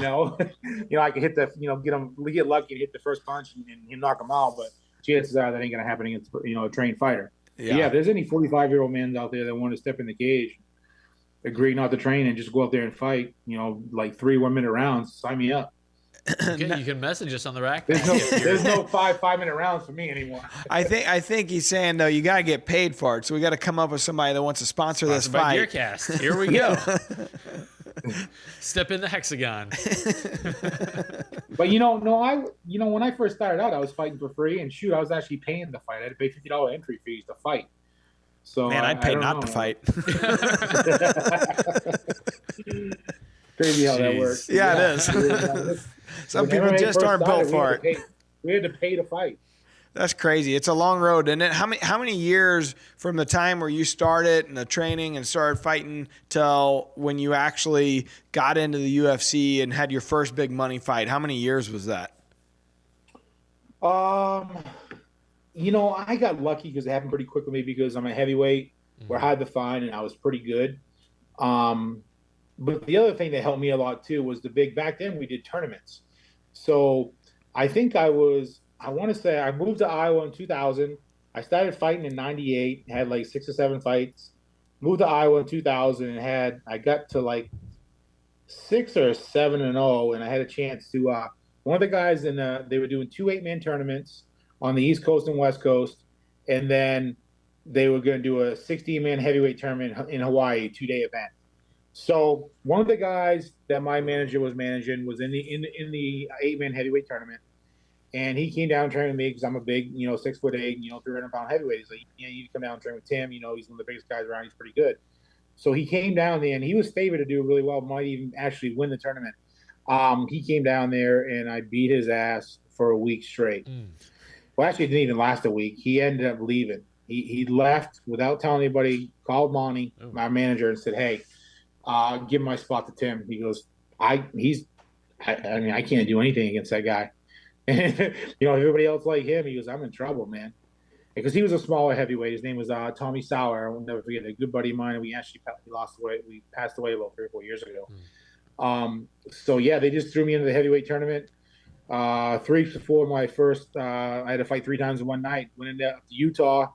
I can hit get lucky and hit the first punch and knock him out, but chances are that ain't gonna happen against a trained fighter. Yeah, if there's any 45-year-old men out there that want to step in the cage, agree not to train and just go out there and fight, like 3 1-minute rounds, sign me up. You can message us on the rack. There's no 5-minute rounds for me anymore. I think he's saying though you got to get paid for it, so we got to come up with somebody that wants to sponsor this fight. DeerCast. Here we go. Step in the hexagon. But when I first started out, I was fighting for free, and I was actually paying to fight. I had to pay $50 entry fees to fight. So man, I'd pay not to fight. Crazy how that works. Yeah, it is. Some people just aren't built for it. We had to pay to fight. That's crazy. It's a long road, isn't it? How many years from the time where you started and the training and started fighting till when you actually got into the UFC and had your first big money fight? How many years was that? I got lucky because it happened pretty quickly because I'm a heavyweight. We're hard to find, and I was pretty good. But the other thing that helped me a lot too was back then we did tournaments. So I think I want to say I moved to Iowa in 2000. I started fighting in 98, had like 6 or 7 fights. Moved to Iowa in 2000 and I got to like 6 or 7-0, and I had a chance to one of the guys they were doing 2 8-man tournaments on the East Coast and West Coast, and then they were going to do a 16-man heavyweight tournament in Hawaii, 2-day event. So one of the guys that my manager was managing was in the 8-man heavyweight tournament. And he came down and trained with me because I'm a big, 6'8", 300-pound heavyweight. He's like, you come down and train with Tim. He's one of the biggest guys around. He's pretty good. So he came down there, and he was favored to do really well, might even actually win the tournament. He came down there, and I beat his ass for a week straight. Well, actually, it didn't even last a week. He ended up leaving. He left without telling anybody, called Monty, my manager, and said, hey, give my spot to Tim. He goes, I can't do anything against that guy. And, everybody else like him, he goes, I'm in trouble, man. Because he was a smaller heavyweight. His name was Tommy Sauer. I will never forget, a good buddy of mine. We passed away about 3 or 4 years ago. So, yeah, they just threw me into the heavyweight tournament. 3 before my first, I had to fight 3 times in one night. Went into Utah,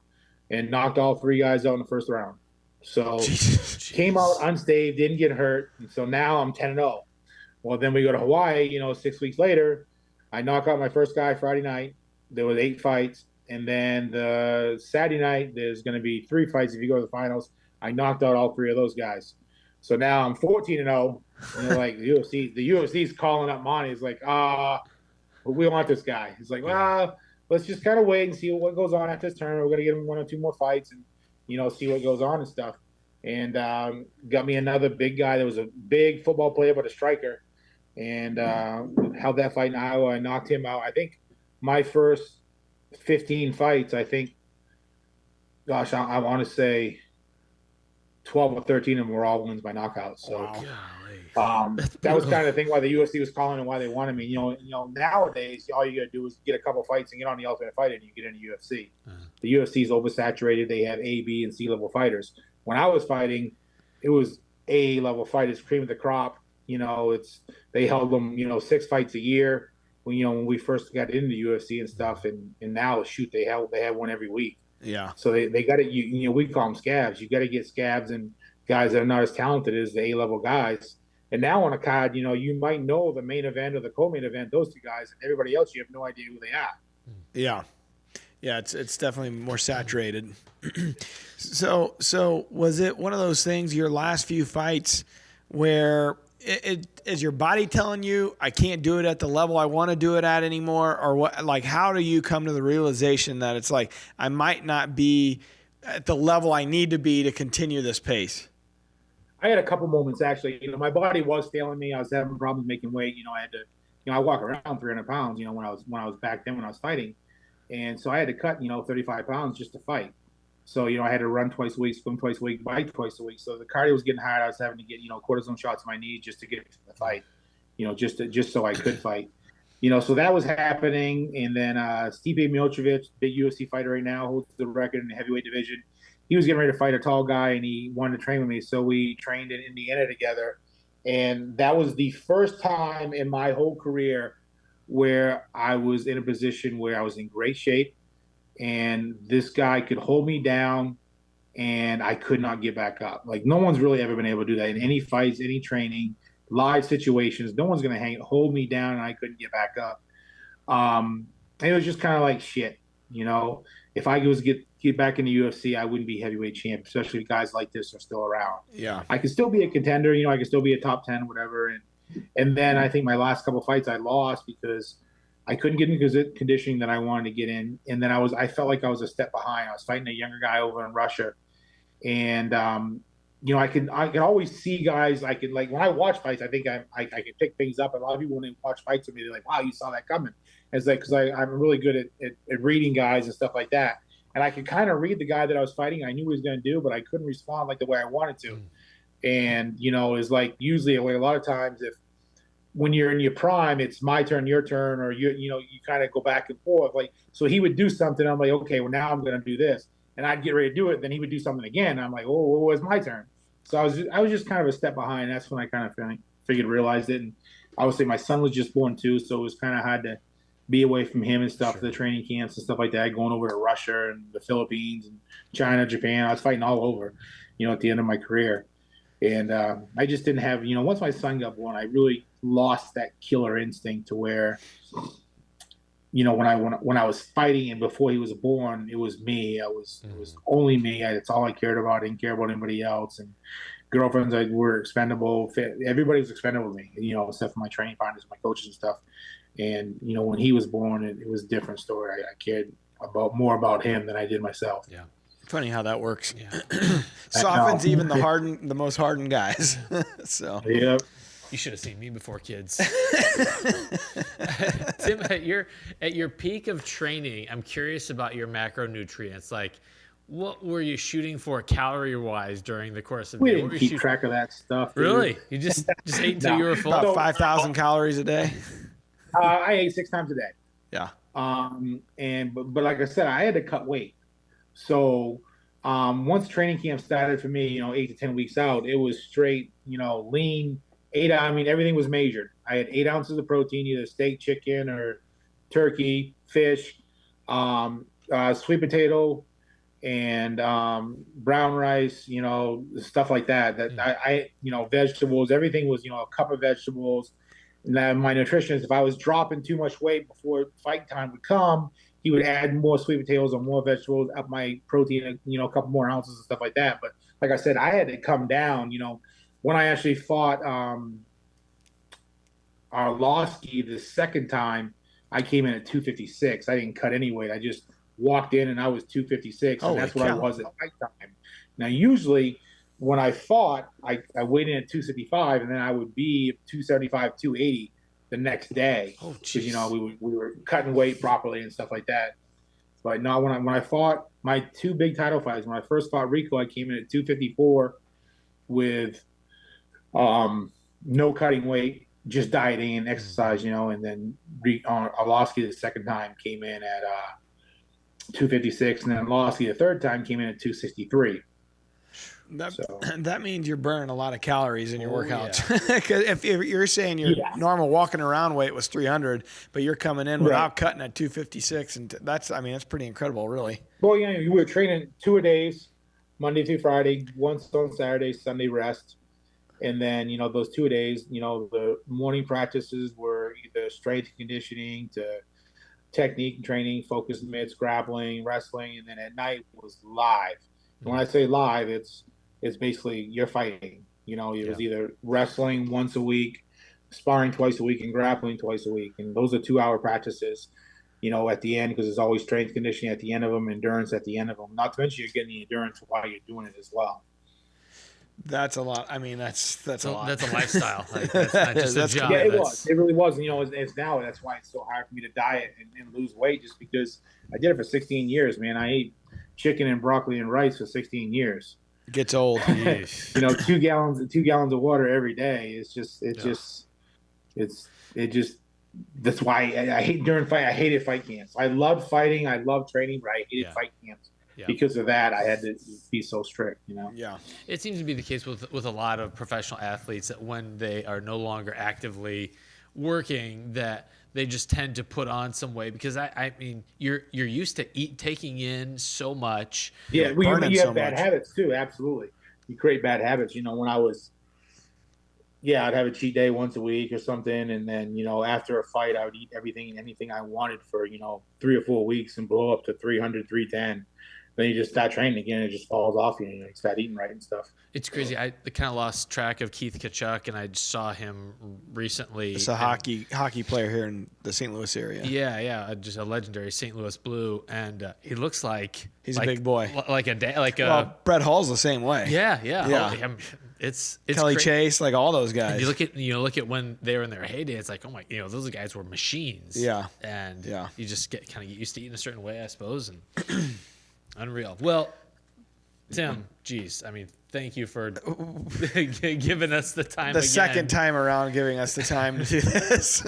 and knocked all 3 guys out in the first round. So came out unscathed, didn't get hurt. And so now I'm 10-0. Well, then we go to Hawaii, 6 weeks later. I knock out my first guy Friday night. There was 8 fights. And then the Saturday night, there's going to be 3 fights if you go to the finals. I knocked out all 3 of those guys. So now I'm 14-0. And they're like, the UFC's calling up Monty. It's like, we want this guy. It's like, well, let's just kind of wait and see what goes on after this tournament. We're going to get him 1 or 2 more fights and, see what goes on and stuff. And got me another big guy that was a big football player but a striker. And held that fight in Iowa. I knocked him out. I think my first 15 fights, I want to say 12 or 13 of them were all wins by knockout. So that was kind of the thing why the UFC was calling and why they wanted me. Nowadays, all you got to do is get a couple fights and get on the Ultimate Fighter and you get into UFC. The UFC is oversaturated. They have A, B, and C level fighters. When I was fighting, it was A level fighters, cream of the crop. They held them, 6 fights a year when we first got into the UFC and stuff. And now, they have one every week. Yeah. So they got to, we call them scabs. You got to get scabs and guys that are not as talented as the A-level guys. And now on a card, you might know the main event or the co-main event, those 2 guys, and everybody else, you have no idea who they are. Yeah. Yeah, it's definitely more saturated. So was it one of those things, your last few fights, where it is your body telling you I can't do it at the level I want to do it at anymore, or what? Like, how do you come to the realization that it's like I might not be at the level I need to be to continue this pace? I had a couple moments actually. My body was failing me. I was having problems making weight. I had to, I walk around 300 pounds. When I was back then when I was fighting, and so I had to cut 35 pounds just to fight. So, I had to run twice a week, swim twice a week, bike twice a week. So the cardio was getting hard. I was having to get, cortisone shots in my knee just to get to the fight, just so I could fight. So that was happening. And then Stipe Miocic, big UFC fighter right now, holds the record in the heavyweight division. He was getting ready to fight a tall guy, and he wanted to train with me. So we trained in Indiana together. And that was the first time in my whole career where I was in a position where I was in great shape. And this guy could hold me down, and I could not get back up. Like, no one's really ever been able to do that in any fights, any training, live situations. No one's going to hold me down, and I couldn't get back up. And it was just kind of like shit, If I was get back in the UFC, I wouldn't be heavyweight champ, especially if guys like this are still around. Yeah, I could still be a contender. I could still be a top 10, whatever. And then I think my last couple fights I lost because I couldn't get into the conditioning that I wanted to get in. And then I felt like I was a step behind. I was fighting a younger guy over in Russia. And, I can always see guys. I could, like, when I watch fights, I think I can pick things up. A lot of people, when they watch fights with me, they're like, wow, you saw that coming. It's like, because I'm really good at reading guys and stuff like that. And I could kind of read the guy that I was fighting. I knew what he was going to do, but I couldn't respond like the way I wanted to. And, it's like usually a lot of times when you're in your prime, it's my turn, your turn, or you kind of go back and forth. Like, so he would do something. I'm like, okay, well, now I'm going to do this, and I'd get ready to do it. Then he would do something again. I'm like, oh, it was my turn. So I was just kind of a step behind. That's when I kind of realized it. And obviously my son was just born too, so it was kind of hard to be away from him and stuff, the training camps and stuff like that, going over to Russia and the Philippines and China, Japan. I was fighting all over, at the end of my career. And I just didn't have, once my son got born, I really lost that killer instinct to where, when I was fighting and before he was born, it was me. It was only me. It's all I cared about. I didn't care about anybody else. And girlfriends were expendable. Everybody was expendable with me, except for my training partners, my coaches and stuff. And, when he was born, it was a different story. I cared more about him than I did myself. Yeah. Funny how that works. Yeah. Softens even the most hardened guys. So. Yep. You should have seen me before kids. Tim, at your peak of training, I'm curious about your macronutrients. Like, what were you shooting for calorie-wise during the course of the day? We didn't keep track of that stuff. Dude. Really? You just ate until you were full? About 5,000 calories a day? I ate 6 times a day. Yeah. But like I said, I had to cut weight. So once training camp started for me, 8 to 10 weeks out, it was straight, lean. Everything was measured. I had 8 ounces of protein, either steak, chicken, or turkey, fish, sweet potato, and brown rice, stuff like that. Vegetables, everything was, a cup of vegetables. And then my nutritionist, if I was dropping too much weight before fight time would come, he would add more sweet potatoes or more vegetables, up my protein, a couple more ounces and stuff like that. But like I said, I had to come down, when I actually fought Arlovsky the second time, I came in at 256. I didn't cut any weight. I just walked in and I was 256, and that's what I was at fight time. Now, usually when I fought, I weighed in at 265, and then I would be 275, 280 the next day. Oh, because we were cutting weight properly and stuff like that. But no, when I fought my two big title fights, when I first fought Rico, I came in at 254 with no cutting weight, just dieting and exercise, and then Arlovsky the second time came in at 256, and then Arlovsky the third time came in at 263. That means you're burning a lot of calories in your workouts. Because if you're saying your normal walking around weight was 300, but you're coming in without cutting at 256, and that's pretty incredible, really. Well, you were training 2 a days, Monday through Friday, once on Saturday, Sunday rest. And then, those 2 days, the morning practices were either strength conditioning to technique training, focus mitts, grappling, wrestling. And then at night was live. And when I say live, it's basically you're fighting. It was either wrestling once a week, sparring twice a week, and grappling twice a week. And those are 2-hour practices, at the end, because there's always strength conditioning at the end of them, endurance at the end of them. Not to mention you're getting the endurance while you're doing it as well. That's a lot. That's a lot. That's a lifestyle. That's not just a job. Yeah, it was. It really was. It's now. That's why it's so hard for me to diet and lose weight, just because I did it for 16 years, man. I ate chicken and broccoli and rice for 16 years. It gets old. 2 gallons of water every day. That's why I hate during fight. I hated fight camps. I loved fighting. I loved training, but I hated fight camps. Yeah. Because of that, I had to be so strict, Yeah. It seems to be the case with a lot of professional athletes that when they are no longer actively working, that they just tend to put on some weight, because you're used to taking in so much. Yeah, you have bad habits too. Absolutely, you create bad habits. When I was, I'd have a cheat day once a week or something, and then after a fight, I would eat everything and anything I wanted for 3 or 4 weeks and blow up to 300, 310. Then you just start training again, it just falls off you, you start eating right and stuff. It's crazy. I kind of lost track of Keith Kachuk, and I saw him recently. It's a hockey player here in the St. Louis area. Yeah, just a legendary St. Louis Blue, and he looks like he's a big boy. Well, Brett Hall's the same way. Yeah. It's Kelly Chase, like all those guys. And you look at when they were in their heyday. It's like, oh my, those guys were machines. Yeah, and you just get used to eating a certain way, I suppose, and. Unreal. Well, Tim, geez, thank you for giving us the time. The second time around, giving us the time to do this.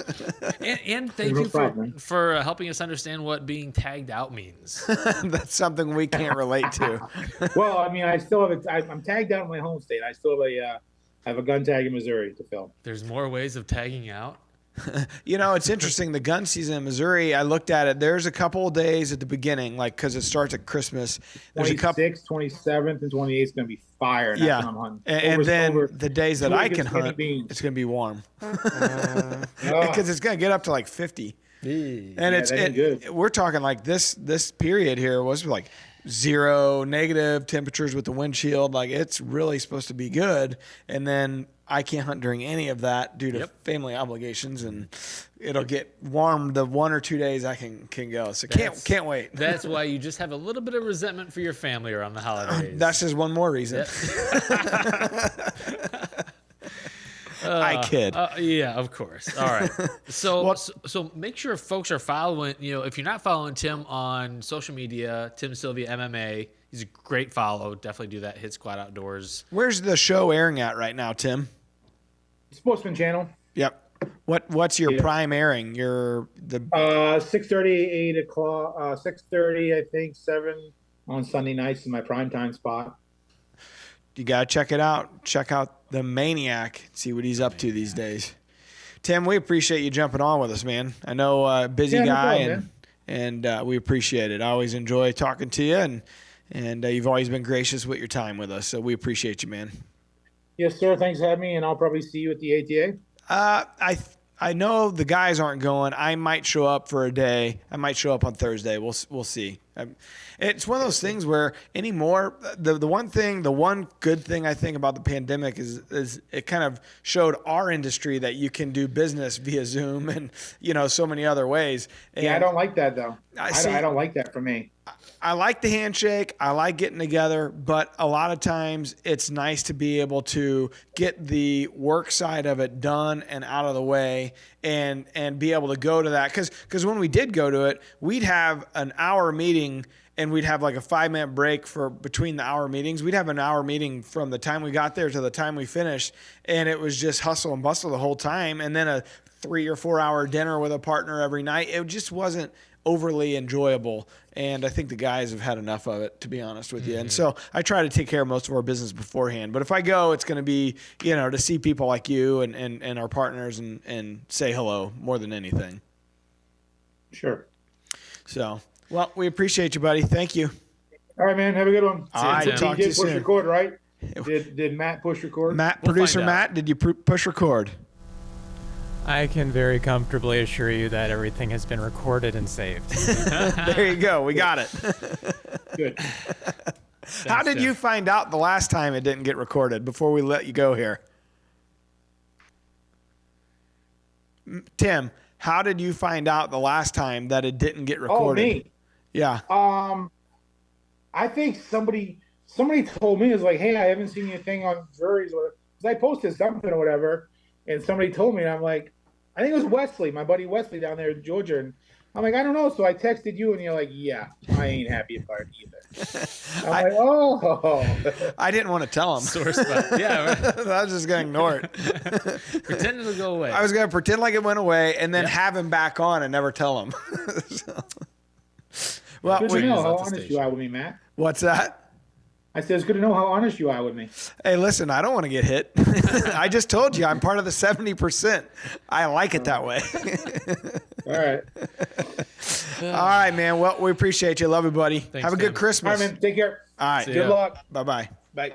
and thank you for helping us understand what being tagged out means. That's something we can't relate to. Well, I still have I'm tagged out in my home state. I still have a gun tag in Missouri to film. There's more ways of tagging out. It's interesting. The gun season in Missouri, I looked at it. There's a couple of days at the beginning, because it starts at Christmas. There's 26th, 27th, and 28th is going to be fire. And then the days that I can hunt, it's going to be warm. Because it's going to get up to like 50. And we're talking like this period here was like 0 negative temperatures with the windshield. Like, it's really supposed to be good. And then I can't hunt during any of that due to family obligations, and it'll get warm the 1 or 2 days I can go. So can't wait. That's why you just have a little bit of resentment for your family around the holidays. That's just one more reason. I kid. Yeah, of course. All right. So make sure folks are following. If you're not following Tim on social media, Tim Sylvia MMA. He's a great follow. Definitely do that. Hit Squad Outdoors. Where's the show airing at right now, Tim? Sportsman Channel. Yep. What's your prime airing? 6:30, 8 o'clock, 6:30, I think 7 on Sunday nights is my prime time spot. You gotta check it out. Check out the Maniac. See what he's up to these days. Tim, we appreciate you jumping on with us, man. I know busy guy, no problem, and we appreciate it. I always enjoy talking to you, And you've always been gracious with your time with us. So we appreciate you, man. Yes, sir. Thanks for having me, and I'll probably see you at the ATA. I know the guys aren't going. I might show up for a day. I might show up on Thursday. We'll see. It's one of those things where anymore, the one good thing I think about the pandemic is it kind of showed our industry that you can do business via Zoom and, so many other ways. And I don't like that though. I don't like that for me. I like the handshake. I like getting together, but a lot of times it's nice to be able to get the work side of it done and out of the way and be able to go to that. Because when we did go to it, we'd have an hour meeting and we'd have like a 5-minute break between the hour meetings. We'd have an hour meeting from the time we got there to the time we finished, and it was just hustle and bustle the whole time. And then a 3 or 4 hour dinner with a partner every night. It just wasn't overly enjoyable, and I think the guys have had enough of it, to be honest with you. And so I try to take care of most of our business beforehand. But if I go, it's going to be, to see people like you and our partners and say hello more than anything. Sure. So, well, we appreciate you, buddy. Thank you. All right, man. Have a good one. All right, talk to you push soon. record, right? Did Matt push record? Producer Matt, did you push record? I can very comfortably assure you that everything has been recorded and saved. There you go. We got it. Good. How did you find out the last time it didn't get recorded before we let you go here? Tim, how did you find out the last time that it didn't get recorded? Oh, me? Yeah. I think somebody told me, it was like, hey, I haven't seen your thing on juries, or because I posted something or whatever, and somebody told me, and I'm like, I think it was Wesley, my buddy Wesley down there in Georgia, and I'm like, I don't know. So I texted you, and you're like, yeah, I ain't happy about it either. I'm like, oh. I didn't want to tell him. Sore spot. Yeah. Right. I was just going to ignore it. Pretend it'll go away. I was going to pretend like it went away and then have him back on and never tell him. Well, good to know how honest you are with me, Matt. What's that? I said, it's good to know how honest you are with me. Hey, listen, I don't want to get hit. I just told you I'm part of the 70%. I like it that way. All right. All right, man. Well, we appreciate you. Love you, buddy. Thanks, Have a Tim. good Christmas. All right, man. Take care. All right. See Good ya. luck. Bye-bye. Bye.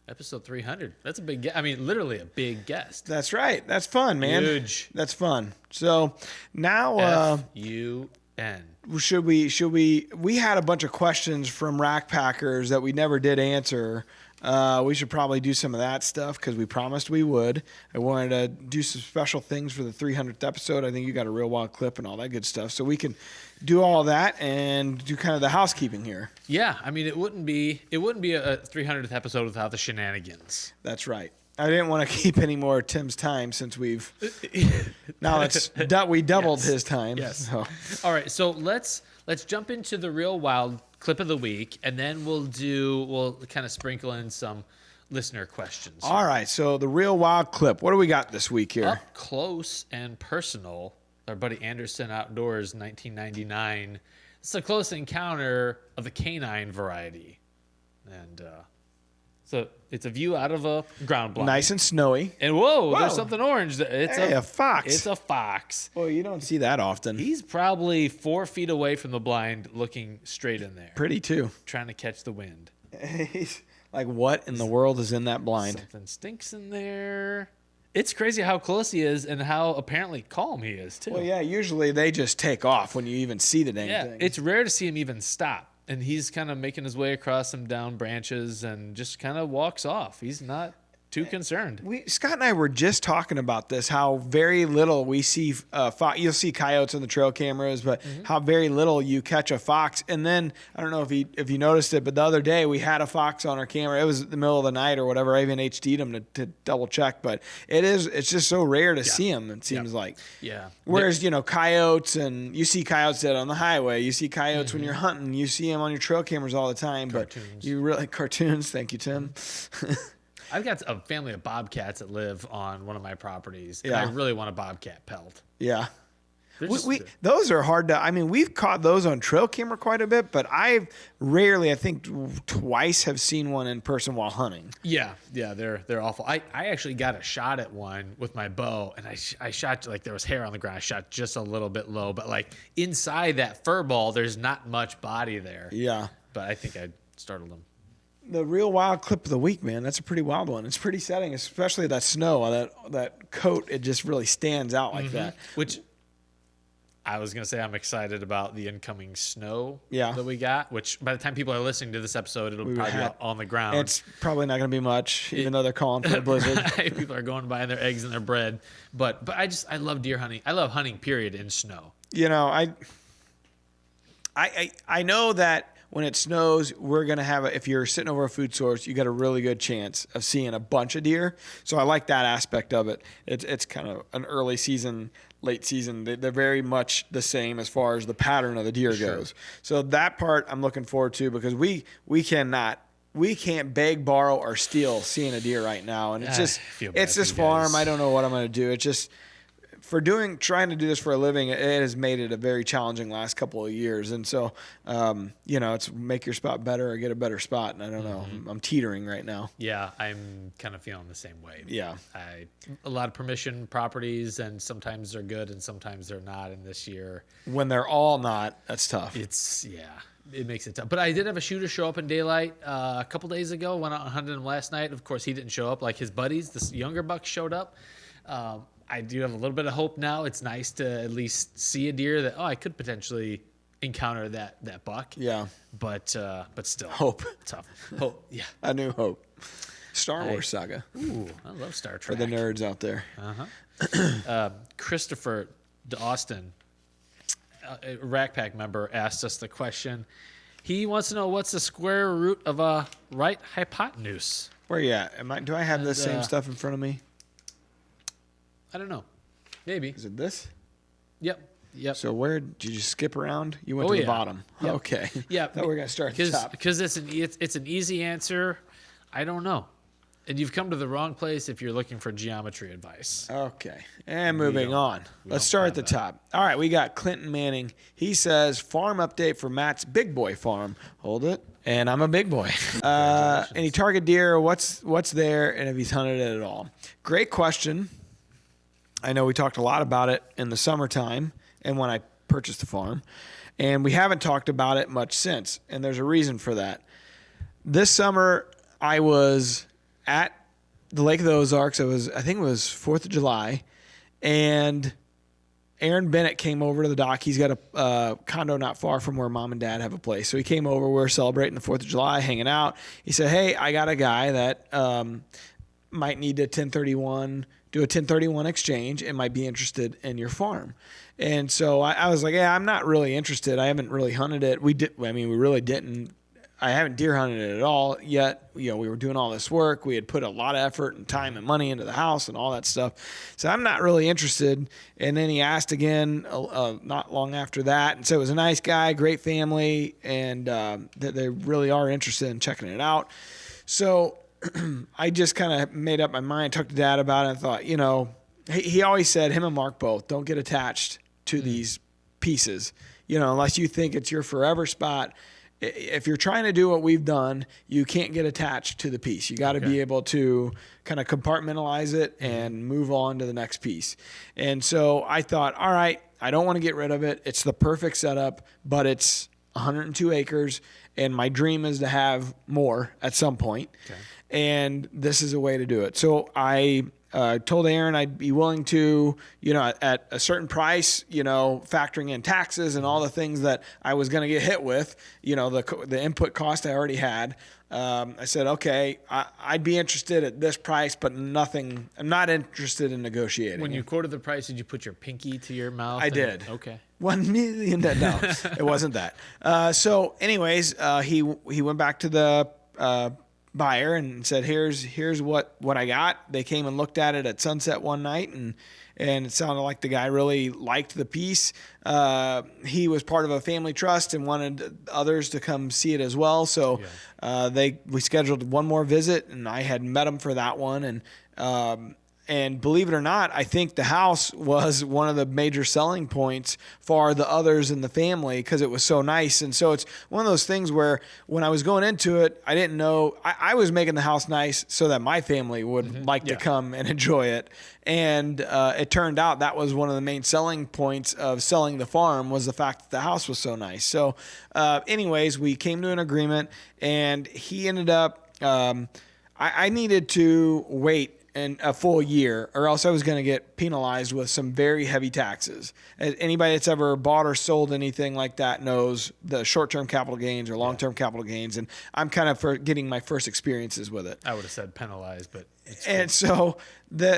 Episode 300. That's a big guest. I mean, literally a big guest. That's right. That's fun, man. Huge. That's fun. So now F-U-N. we had a bunch of questions from Rack Packers that we never did answer. We should probably do some of that stuff because we promised we would. I wanted to do some special things for the 300th episode. I think you got a real wild clip and all that good stuff. So we can do all that and do kind of the housekeeping here. Yeah, I mean, it wouldn't be a 300th episode without the shenanigans. That's right. I didn't want to keep any more of Tim's time since we doubled his time. Yes. So. All right, so let's jump into the real wild clip of the week, and then we'll kind of sprinkle in some listener questions. All right, so the real wild clip. What do we got this week here? Up close and personal, our buddy Anderson Outdoors, 1999. It's a close encounter of the canine variety, and so it's a view out of a ground blind. Nice and snowy. And whoa, there's something orange. It's a fox. It's a fox. Well, you don't see that often. He's probably 4 feet away from the blind, looking straight in there, Pretty too. trying to catch the wind. He's like, what in the world is in that blind? Something stinks in there. It's crazy how close he is and how apparently calm he is too. Well, yeah, usually they just take off when you even see the dang Yeah, thing. it's rare to see him even stop. And he's kind of making his way across some down branches and just kind of walks off. He's not too concerned. Scott and I were just talking about this, how very little we see you'll see coyotes on the trail cameras, but how very little you catch a fox. And then I don't know if you noticed it, but the other day we had a fox on our camera. It was the middle of the night or whatever. I even HD'd him to double check, but it's just so rare to see them. It seems like. Yeah. Whereas, coyotes, and you see coyotes dead on the highway. You see coyotes when you're hunting. You see them on your trail cameras all the time. Cartoons. But you really cartoons. Thank you, Tim. I've got a family of bobcats that live on one of my properties, and Yeah. I really want a bobcat pelt. Yeah. They're just- Those are hard to. I mean, we've caught those on trail camera quite a bit, but I think twice have seen one in person while hunting. Yeah, they're awful. I actually got a shot at one with my bow, and I shot, like, there was hair on the ground. I shot just a little bit low, but like inside that fur ball, there's not much body there. Yeah. but I think I startled him. The real wild clip of the week, man. That's a pretty wild one. It's pretty setting, especially that snow, that coat. It just really stands out like that. Which I was going to say I'm excited about the incoming snow Yeah. that we got, which by the time people are listening to this episode, it'll probably be on the ground. It's probably not going to be much, even though they're calling for a blizzard. People are going buying their eggs and their bread. But I love deer hunting. I love hunting, period, in snow. You know, I know that when it snows, we're going to have if you're sitting over a food source, you got a really good chance of seeing a bunch of deer. So I like that aspect of it. It's kind of an early season, late season. They're very much the same as far as the pattern of the deer goes. So that part I'm looking forward to, because we can't beg, borrow, or steal seeing a deer right now. And it's this farm. I don't know what I'm going to do. It's just trying to do this for a living, it has made it a very challenging last couple of years. And so, it's make your spot better or get a better spot. And I don't know, I'm teetering right now. Yeah, I'm kind of feeling the same way. Yeah. A lot of permission properties, and sometimes they're good and sometimes they're not. And this year, when they're all not, that's tough. It makes it tough. But I did have a shooter show up in daylight a couple days ago. Went out and hunted him last night. Of course, he didn't show up. Like his buddies, this younger buck showed up. I do have a little bit of hope now. It's nice to at least see a deer that, I could potentially encounter that buck. Yeah. But still. Hope. Tough. Hope, yeah. A new hope. Star Wars saga. Ooh, I love Star For Trek. the nerds out there. Christopher Austin, a Rack Pack member, asked us the question. He wants to know what's the square root of a right hypotenuse. Where you at? Do I have the same stuff in front of me? I don't know. Maybe. Is it this? Yep. So where did you just skip around? You went to the bottom. Yep. Okay. Yeah. Thought we were gonna start at the top. Because it's an easy answer. I don't know. And you've come to the wrong place if you're looking for geometry advice. Okay. And moving on. Let's start at the top. All right, we got Clinton Manning. He says, farm update for Matt's Big Boy Farm. Hold it. And I'm a big boy. Any target deer, what's there, and if he's hunted it at all? Great question. I know we talked a lot about it in the summertime and when I purchased the farm, and we haven't talked about it much since, and there's a reason for that. This summer, I was at the Lake of the Ozarks. I think it was 4th of July, and Aaron Bennett came over to the dock. He's got a condo not far from where Mom and Dad have a place. So he came over. We were celebrating the 4th of July, hanging out. He said, hey, I got a guy that might need to do a 1031 exchange and might be interested in your farm. And so I was like, I'm not really interested. I haven't really hunted it. We really didn't. I haven't deer hunted it at all yet. We were doing all this work. We had put a lot of effort and time and money into the house and all that stuff. So I'm not really interested. And then he asked again not long after that. And so it was a nice guy, great family, and they really are interested in checking it out. So I just kind of made up my mind, talked to Dad about it, and thought, he always said, him and Mark both, don't get attached to these pieces, unless you think it's your forever spot. If you're trying to do what we've done, you can't get attached to the piece. You got to be able to kind of compartmentalize it and move on to the next piece. And so I thought, all right, I don't want to get rid of it. It's the perfect setup, but it's 102 acres, and my dream is to have more at some point. Okay. And this is a way to do it. So I told Aaron I'd be willing to, at a certain price, factoring in taxes and all the things that I was going to get hit with, the input cost I already had. I said, okay, I'd be interested at this price, but I'm not interested in negotiating. When you quoted the price, did you put your pinky to your mouth? I did. Okay. $1 million. No, it wasn't that. So anyways, he went back to the buyer and said, here's what I got. They came and looked at it at sunset one night, and it sounded like the guy really liked the piece. He was part of a family trust and wanted others to come see it as well. So we scheduled one more visit, and I had met him for that one. And And believe it or not, I think the house was one of the major selling points for the others in the family because it was so nice. And so it's one of those things where when I was going into it, I didn't know I was making the house nice so that my family would like to come and enjoy it. And it turned out that was one of the main selling points of selling the farm was the fact that the house was so nice. So anyways, we came to an agreement and he ended up, I needed to wait a full year or else I was going to get penalized with some very heavy taxes. Anybody that's ever bought or sold anything like that knows the short-term capital gains or long-term capital gains. And I'm kind of getting my first experiences with it. I would have said penalized, but it's and so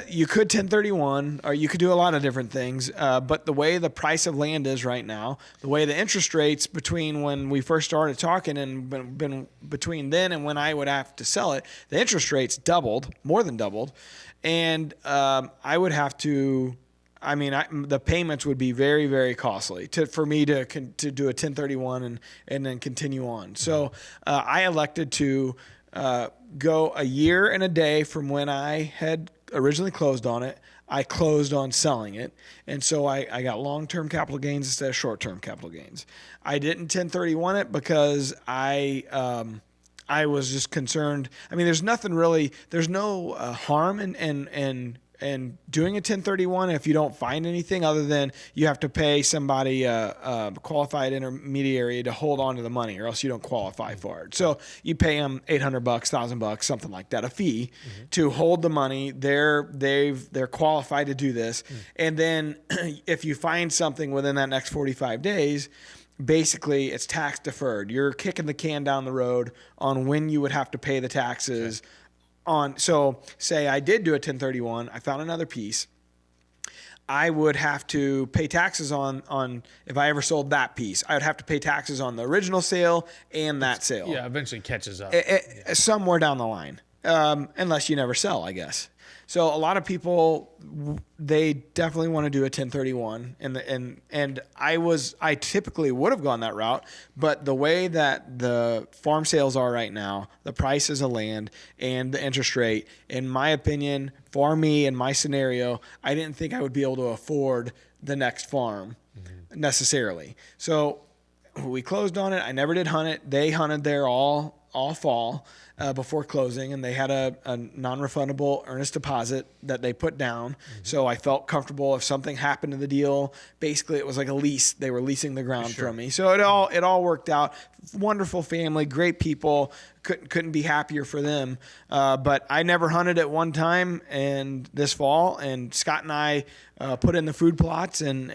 you could 1031 or you could do a lot of different things. But the way the price of land is right now, the way the interest rates between when we first started talking and been between then and when I would have to sell it, the interest rates doubled, more than doubled. And I would have to, the payments would be very, very costly for me to do a 1031 and then continue on. So I elected to go a year and a day from when I had originally closed on it. I closed on selling it. And so I got long-term capital gains instead of short-term capital gains. I didn't 1031 it because I was just concerned. There's no harm in doing a 1031 if you don't find anything other than you have to pay somebody a qualified intermediary to hold on to the money or else you don't qualify for it. So you pay them $800, $1,000, something like that, a fee to hold the money. They're qualified to do this. And then if you find something within that next 45 days, basically it's tax deferred. You're kicking the can down the road on when you would have to pay the taxes on. So say I did do a 1031, I found another piece. I would have to pay taxes on if I ever sold that piece. I would have to pay taxes on the original sale and that sale. Yeah, eventually catches up. Somewhere down the line. Unless you never sell, I guess. So a lot of people, they definitely want to do a 1031, and I typically would have gone that route, but the way that the farm sales are right now, the prices of land and the interest rate, in my opinion, for me in my scenario, I didn't think I would be able to afford the next farm necessarily. So we closed on it. I never did hunt it. They hunted there all fall. Before closing, and they had a non-refundable earnest deposit that they put down. So I felt comfortable if something happened to the deal. Basically, it was like a lease. They were leasing the ground from me. So it all worked out. Wonderful family, great people. Couldn't be happier for them. But I never hunted at one time, and this fall, and Scott and I put in the food plots and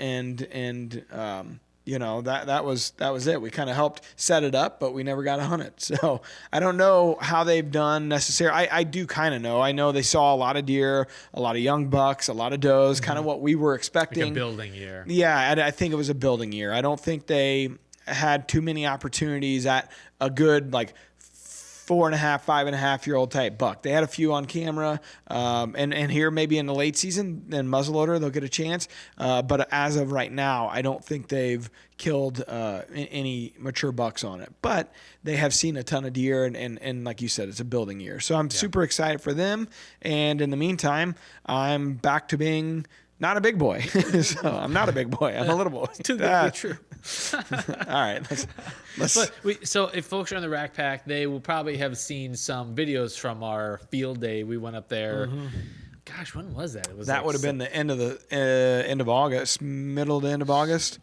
that was it. We kind of helped set it up, but we never got to hunt it. So I don't know how they've done necessarily. I do kind of know. I know they saw a lot of deer, a lot of young bucks, a lot of does, kind of what we were expecting. Like a building year. Yeah, I think it was a building year. I don't think they had too many opportunities at a good 4.5, 5.5-year-old type buck. They had a few on camera, and here maybe in the late season, then muzzleloader, they'll get a chance. But as of right now, I don't think they've killed any mature bucks on it. But they have seen a ton of deer, and like you said, it's a building year. So I'm super excited for them. And in the meantime, I'm back to being not a big boy. So I'm not a big boy. I'm a little boy. Too good to be true. All right. So if folks are on the Rack Pack, they will probably have seen some videos from our field day. We went up there. Gosh, when was that? It was that would have been the end of August, middle to end of August.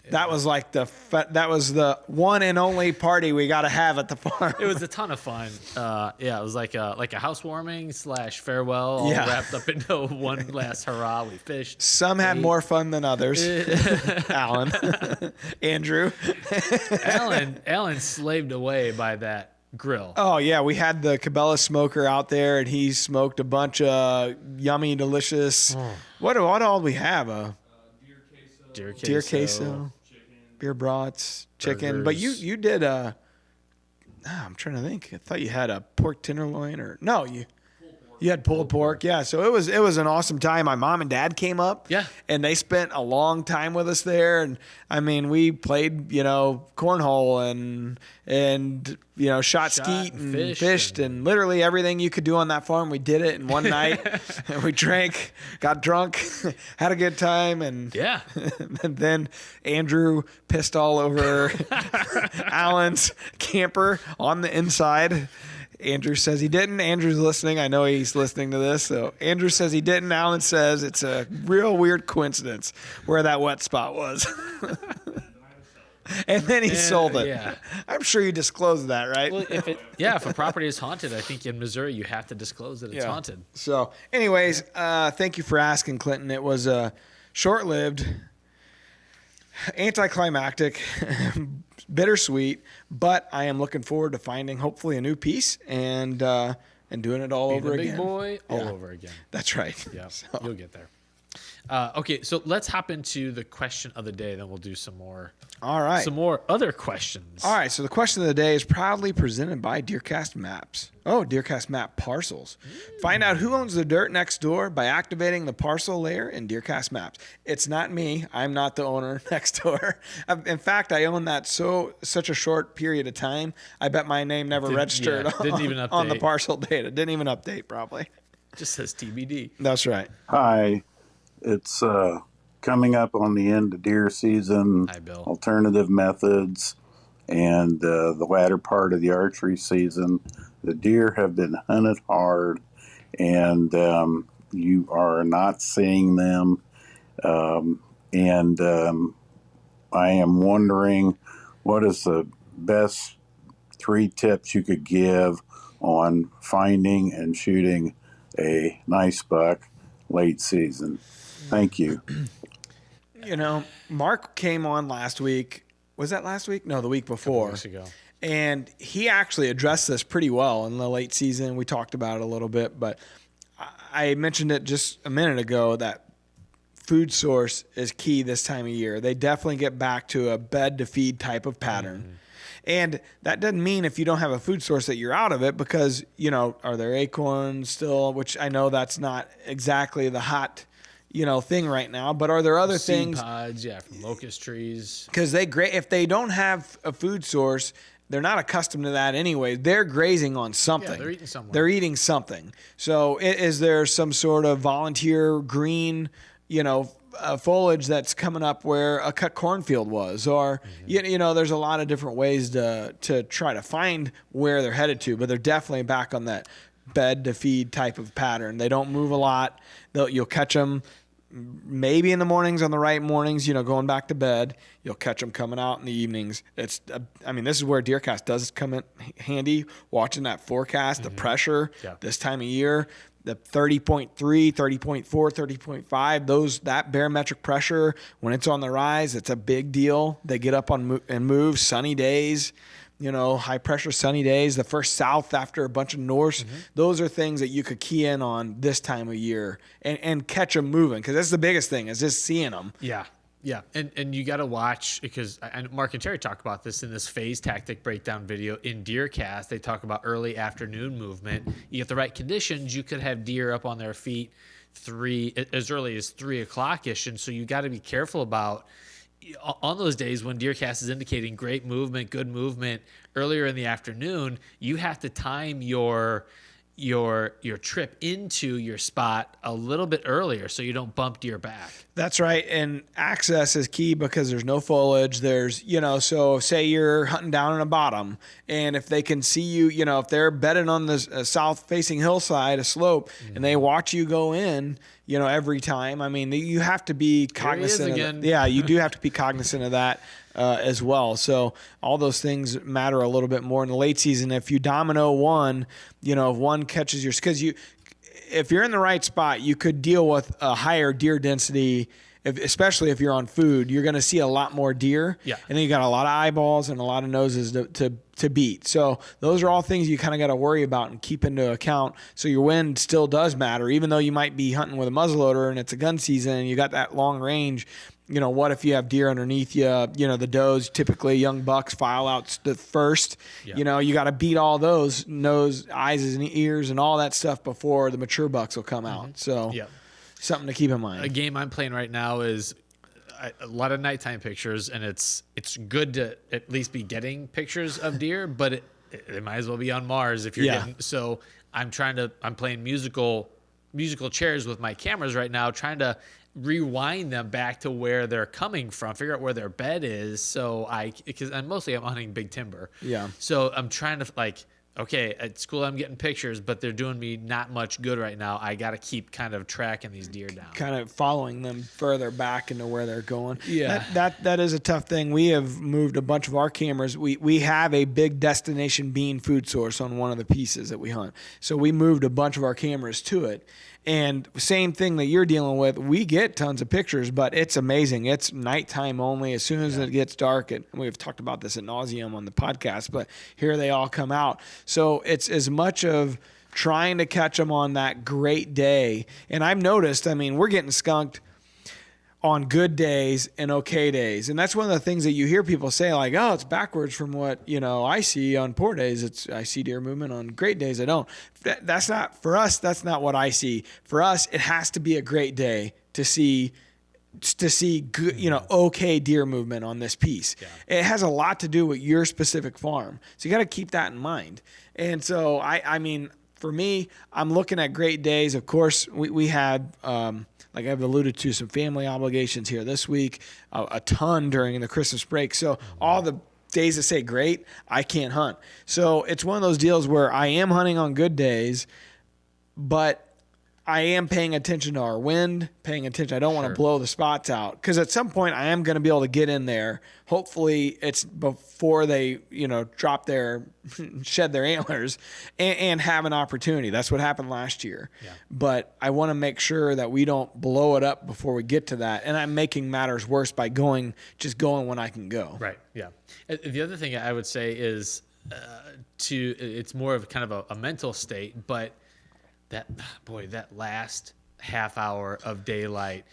That was that was the one and only party we got to have at the farm. It was a ton of fun. It was like a housewarming / farewell, all wrapped up into one last hurrah. We fished. Some had more fun than others. Alan, Andrew, Alan slaved away by that grill. Oh yeah, we had the Cabela smoker out there, and he smoked a bunch of yummy, delicious. What all we have? Deer queso, beer brats, chicken. Burgers. But you did I'm trying to think. I thought you had a pork tenderloin or no, you You had pulled pork, yeah. So it was an awesome time. My mom and dad came up, Yeah. and they spent a long time with us there. And I mean, we played, cornhole and shot skeet and fished and literally everything you could do on that farm. We did it in one night, and we drank, got drunk, had a good time, and Yeah. and then Andrew pissed all over Alan's camper on the inside. Andrew says he didn't. Andrew's listening. I know he's listening to this. So Andrew says he didn't. Alan says it's a real weird coincidence where that wet spot was. And then he sold it. Yeah. I'm sure you disclosed that, right? Well, if a property is haunted, I think in Missouri you have to disclose that it's haunted. So, anyways, thank you for asking, Clinton. It was short-lived, anticlimactic, bittersweet, but I am looking forward to finding hopefully a new piece and doing it all over again. Big boy, all over again. That's right. Yeah, So, you'll get there. Okay, so let's hop into the question of the day. Then we'll do some more other questions. all right. So the question of the day is proudly presented by DeerCast Maps. Oh, DeerCast Map Parcels. Find out who owns the dirt next door by activating the parcel layer in DeerCast Maps. It's not me. I'm not the owner next door. In fact, I own that such a short period of time. I bet my name never registered didn't even on the update. parcel data. Didn't even update probably. Just says TBD. That's right. Hi, it's coming up on the end of deer season. Hi, Bill. Alternative methods, and the latter part of the archery season. The deer have been hunted hard, and you are not seeing them. And I am wondering, what is the best 3 tips you could give on finding and shooting a nice buck late season? Thank you. Mark came on last week. Was that last week? No, the week before. Weeks ago. And he actually addressed this pretty well in the late season. We talked about it a little bit, but I mentioned it just a minute ago that food source is key this time of year. They definitely get back to a bed to feed type of pattern. Mm-hmm. And that doesn't mean if you don't have a food source that you're out of it because, are there acorns still, which I know that's not exactly the hot thing right now, but are there other Seed things? pods, from locust trees. Because if they don't have a food source, they're not accustomed to that anyway. They're grazing on something. Yeah, they're eating somewhere. They're eating something. So is there some sort of volunteer green, foliage that's coming up where a cut cornfield was? Or, there's a lot of different ways to try to find where they're headed to, but they're definitely back on that bed to feed type of pattern. They don't move a lot. You'll catch them maybe in the mornings, on the right mornings, going back to bed. You'll catch them coming out in the evenings. This is where DeerCast does come in handy, watching that forecast, the pressure this time of year, the 30.3, 30.4, 30.5, that barometric pressure, when it's on the rise, it's a big deal. They get up and move, sunny days. High pressure sunny days, the first south after a bunch of north. Mm-hmm. Those are things that you could key in on this time of year and catch them moving, because that's the biggest thing, is just seeing them. Yeah. Yeah. And you got to watch, because Mark and Terry talk about this in this phase tactic breakdown video in DeerCast. They talk about early afternoon movement. You get the right conditions, you could have deer up on their feet as early as 3 o'clock-ish. And so you got to be careful about, on those days when DeerCast is indicating great movement, good movement earlier in the afternoon, you have to time your trip into your spot a little bit earlier so you don't bump deer back. That's right. And access is key because there's no foliage. There's, so say you're hunting down in a bottom, and if they can see you, if they're bedded on the south facing hillside, a slope, and they watch you go in, every time, you have to be cognizant of that. Yeah, you do have to be cognizant of that as well. So all those things matter a little bit more in the late season. If you domino one, if one catches because if you're in the right spot, you could deal with a higher deer density. Especially if you're on food, you're going to see a lot more deer. Yeah. And then you got a lot of eyeballs and a lot of noses to beat. So those are all things you kind of got to worry about and keep into account. So your wind still does matter, even though you might be hunting with a muzzleloader and it's a gun season and you got that long range. what if you have deer underneath you? The does, typically young bucks file out the first. Yeah. You got to beat all those nose, eyes, and ears and all that stuff before the mature bucks will come out. So Yeah. something to keep in mind. A game I'm playing right now is a lot of nighttime pictures, and it's good to at least be getting pictures of deer, but it might as well be on Mars if you're getting. So I'm playing musical chairs with my cameras right now, trying to rewind them back to where they're coming from, figure out where their bed is. So because I'm hunting big timber. Yeah. So I'm trying to okay, at school I'm getting pictures, but they're doing me not much good right now. I got to keep kind of tracking these deer down. Kind of following them further back into where they're going. Yeah. That is a tough thing. We have moved a bunch of our cameras. We have a big destination bean food source on one of the pieces that we hunt. So we moved a bunch of our cameras to it. And same thing that you're dealing with, we get tons of pictures, but it's amazing. It's nighttime only. As soon as it gets dark, and we've talked about this ad nauseum on the podcast, but here they all come out. So it's as much of trying to catch them on that great day. And I've noticed, we're getting skunked on good days and okay days. And that's one of the things that you hear people say, like, oh, it's backwards from what, I see on poor days. I see deer movement. On great days, I don't. That's not, for us, that's not what I see. For us, it has to be a great day to see good, okay deer movement on this piece. Yeah. It has a lot to do with your specific farm. So you got to keep that in mind. And so, for me, I'm looking at great days. Of course, we had, like I've alluded to, some family obligations here this week, a ton during the Christmas break. So all the days that say great, I can't hunt. So it's one of those deals where I am hunting on good days, but I am paying attention to our wind, paying attention. I don't want to blow the spots out, because at some point I am going to be able to get in there. Hopefully it's before they, shed their antlers and have an opportunity. That's what happened last year. Yeah. But I want to make sure that we don't blow it up before we get to that. And I'm making matters worse by just going when I can go. Right. Yeah. The other thing I would say is it's more of kind of a mental state, but that last half hour of daylight,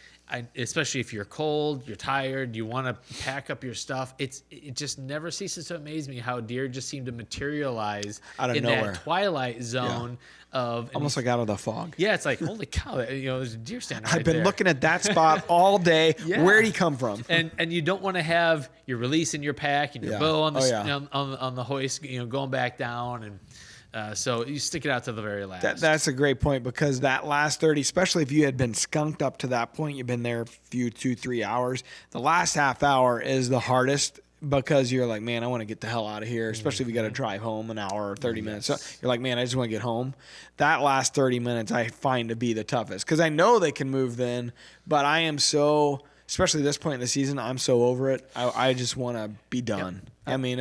especially if you're cold, you're tired, you want to pack up your stuff. It just never ceases to amaze me how deer just seem to materialize out of in nowhere. That twilight zone of almost like out of the fog. Yeah, it's like, holy cow, there's a deer standing right I've been there. looking at that spot all day. Yeah. Where'd he come from? And you don't want to have your release in your pack and your bow on the on the hoist, going back down, and so you stick it out to the very last. That's a great point, because that last 30, especially if you had been skunked up to that point, you've been there a few 2-3 hours. The last half hour is the hardest, because you're like, man, I want to get the hell out of here, especially if you got to drive home an hour or 30 minutes. So you're like, man, I just want to get home. That last 30 minutes I find to be the toughest, because I know they can move then, but I am so, especially this point in the season, I'm so over it. I just want to be done. Yep.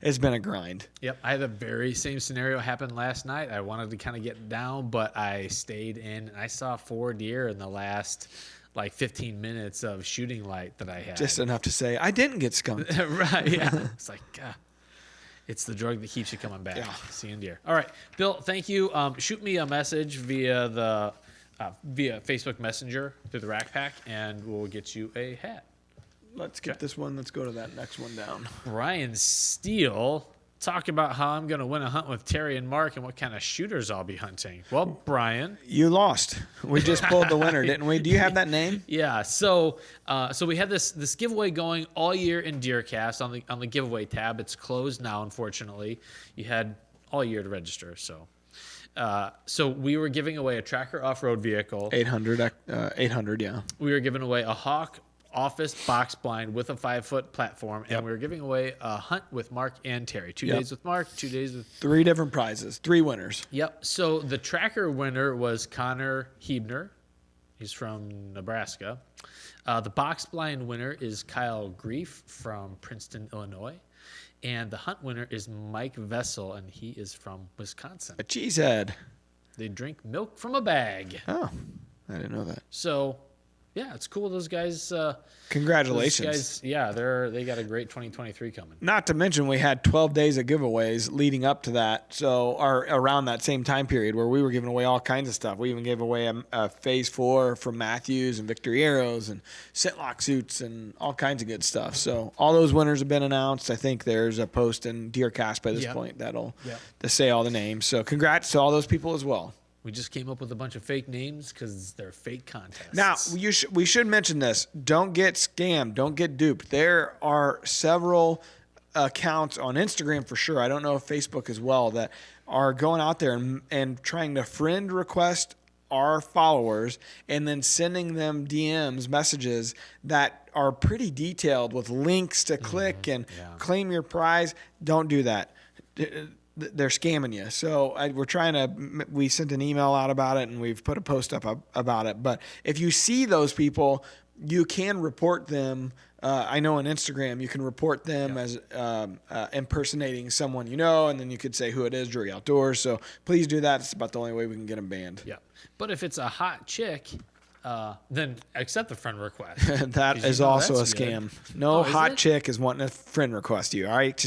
It's been a grind. Yep. I had the very same scenario happen last night. I wanted to kind of get down, but I stayed in, and I saw 4 deer in the last 15 minutes of shooting light that I had. Just enough to say I didn't get skunked. Right. Yeah. It's like, it's the drug that keeps you coming back. Yeah. Seeing deer. All right, Bill, thank you. Shoot me a message via Facebook Messenger through the Rack Pack, and we'll get you a hat. Let's get this one. Let's go to that next one down. Brian Steele, talk about how I'm going to win a hunt with Terry and Mark and what kind of shooters I'll be hunting. Well, Brian, you lost. We just pulled the winner, didn't we? Do you have that name? Yeah. So we had this giveaway going all year in DeerCast on the giveaway tab. It's closed now, unfortunately. You had all year to register. So we were giving away a Tracker off-road vehicle. 800, yeah. We were giving away a Hawk office box blind with a 5-foot platform, and we were giving away a hunt with Mark and Terry. 2 days with Mark, 2 days with 3 different prizes, 3 winners. Yep. So the Tracker winner was Connor Hebner. He's from Nebraska. The box blind winner is Kyle Grief from Princeton, Illinois. And the hunt winner is Mike Vessel, and he is from Wisconsin. A cheesehead. They drink milk from a bag. Oh, I didn't know that. So yeah, it's cool. Those guys. Congratulations. They got a great 2023 coming. Not to mention we had 12 days of giveaways leading up to that, or around that same time period where we were giving away all kinds of stuff. We even gave away a Phase 4 from Matthews and Victory Arrows and Scentlock suits and all kinds of good stuff. So all those winners have been announced. I think there's a post in DeerCast by this point that'll to say all the names. So congrats to all those people as well. We just came up with a bunch of fake names because they're fake contests. Now, we should mention this. Don't get scammed. Don't get duped. There are several accounts on Instagram for sure. I don't know if Facebook as well that are going out there and trying to friend request our followers and then sending them DMs, messages that are pretty detailed with links to click and claim your prize. Don't do that. They're scamming you. So we sent an email out about it and we've put a post up about it. But if you see those people, you can report them. I know on Instagram you can report them as impersonating someone you know, and then you could say who it is, Drury Outdoors. So please do that. It's about the only way we can get them banned. Yeah. But if it's a hot chick, then accept the friend request. That is also a scam. Good. No hot chick is wanting a friend request you. All right,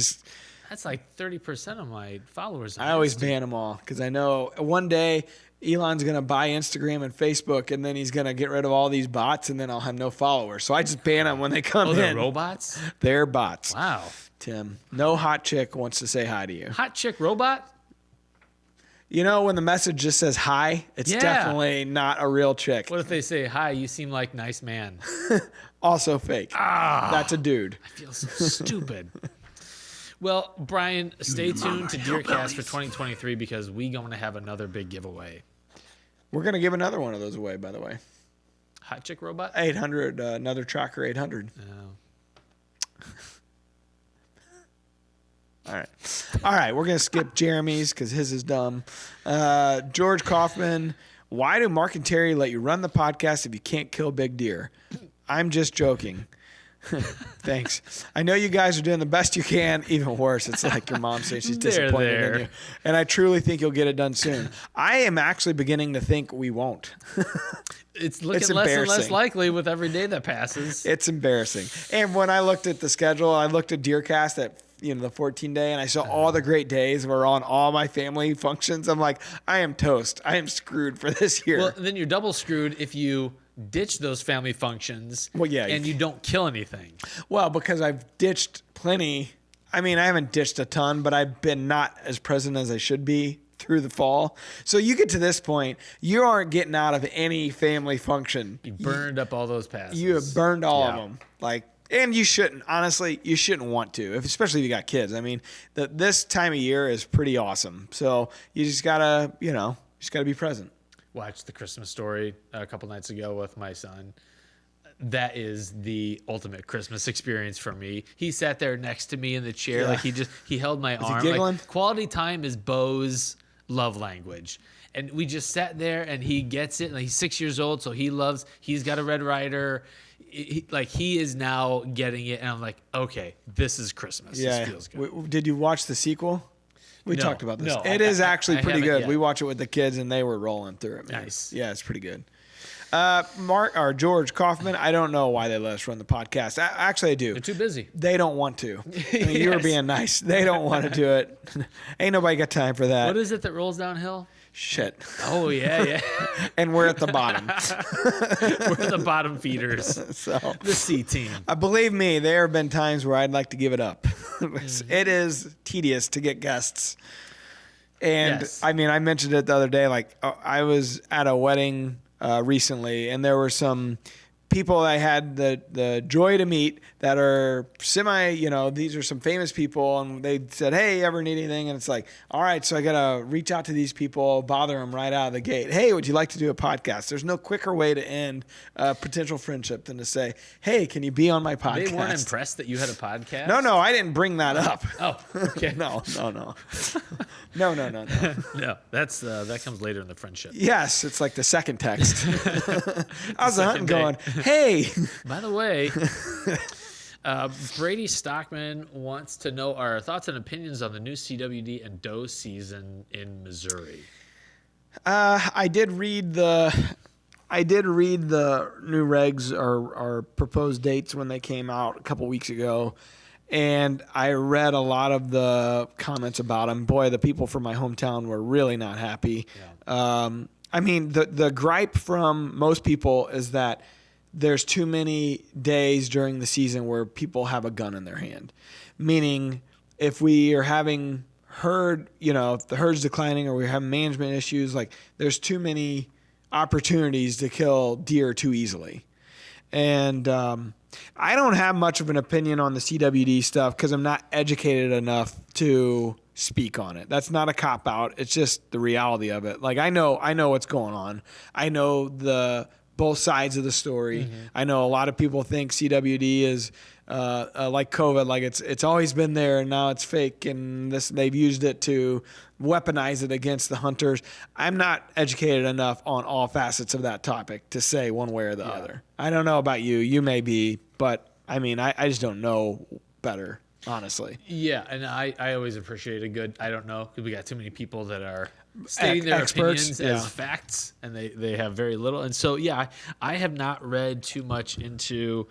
that's like 30% of my followers. I always ban them all because I know one day Elon's going to buy Instagram and Facebook, and then he's going to get rid of all these bots, and then I'll have no followers. So I just ban them when they come in. They're robots? They're bots. Wow. Tim, no hot chick wants to say hi to you. Hot chick robot? You know, when the message just says hi, it's definitely not a real chick. What if they say, hi, you seem like nice man? Also fake. That's a dude. I feel so stupid. Well, Brian, stay tuned to DeerCast for 2023 because we're going to have another big giveaway. We're going to give another one of those away, by the way. Hot chick robot? 800, another Tracker 800. Oh. All right, we're going to skip Jeremy's because his is dumb. George Kaufman, why do Mark and Terry let you run the podcast if you can't kill big deer? I'm just joking. Thanks. I know you guys are doing the best you can. Even worse, it's like your mom saying she's disappointed in you. And I truly think you'll get it done soon. I am actually beginning to think we won't. It's looking less and less likely with every day that passes. It's embarrassing. And when I looked at the schedule, I looked at DeerCast at the 14-day, and I saw all the great days were on all my family functions. I'm like, I am toast. I am screwed for this year. Well, then you're double screwed if you ditch those family functions and you don't kill anything. Well, because I've ditched plenty. I mean, I haven't ditched a ton, but I've been not as present as I should be through the fall. So you get to this point, you aren't getting out of any family function. You burned up all those passes. You have burned all of them. And you shouldn't. Honestly, you shouldn't want to, especially if you got kids. I mean, this time of year is pretty awesome. So you just gotta, be present. Watched The Christmas Story a couple nights ago with my son. That is the ultimate Christmas experience for me. He sat there next to me in the chair, like he held my arm. He giggling? Like, quality time is Bo's love language. And we just sat there and he gets it. And he's 6 years old, so he's got a Red Ryder. He is now getting it, and I'm like, okay, this is Christmas. Yeah. This feels good. Did you watch the sequel? We talked about this. No, it is actually pretty good. Yet. We watch it with the kids, and they were rolling through it. Man. Nice. Yeah, it's pretty good. George Kaufman, I don't know why they let us run the podcast. Actually, I do. They're too busy. They don't want to. I mean, you were being nice. They don't want to do it. Ain't nobody got time for that. What is it that rolls downhill? Shit. Oh, yeah. And we're at the bottom. We're the bottom feeders. So the C team. Believe me, there have been times where I'd like to give it up. It is tedious to get guests. And yes. I mean, I mentioned it the other day. Like, I was at a wedding recently, and there were some people I had the joy to meet that are these are some famous people, and they said, hey, ever need anything? And it's like, all right, so I got to reach out to these people, bother them right out of the gate. Hey, would you like to do a podcast? There's no quicker way to end a potential friendship than to say, hey, can you be on my podcast? They weren't impressed that you had a podcast? No, I didn't bring that up. Oh, okay. No. No, that comes later in the friendship. Yes, it's like the second text. I was hunting going, hey. By the way, Brady Stockman wants to know our thoughts and opinions on the new CWD and doe season in Missouri. I did read the I did read the new regs or proposed dates when they came out a couple weeks ago, and I read a lot of the comments about them. Boy, the people from my hometown were really not happy. Yeah. I mean, the gripe from most people is that there's too many days during the season where people have a gun in their hand. Meaning, if we are having herd, if the herd's declining or we're having management issues, like there's too many opportunities to kill deer too easily. And I don't have much of an opinion on the CWD stuff because I'm not educated enough to speak on it. That's not a cop out. It's just the reality of it. Like I know what's going on. I know both sides of the story. Mm-hmm. I know a lot of people think CWD is like COVID, like it's always been there and now it's fake, and they've used it to weaponize it against the hunters. I'm not educated enough on all facets of that topic to say one way or the other. I don't know about you. You may be, but I mean, I just don't know better, honestly. Yeah, and I always appreciate a good, I don't know, because we got too many people that are stating their opinions as facts, and they have very little. And so, I have not read too much into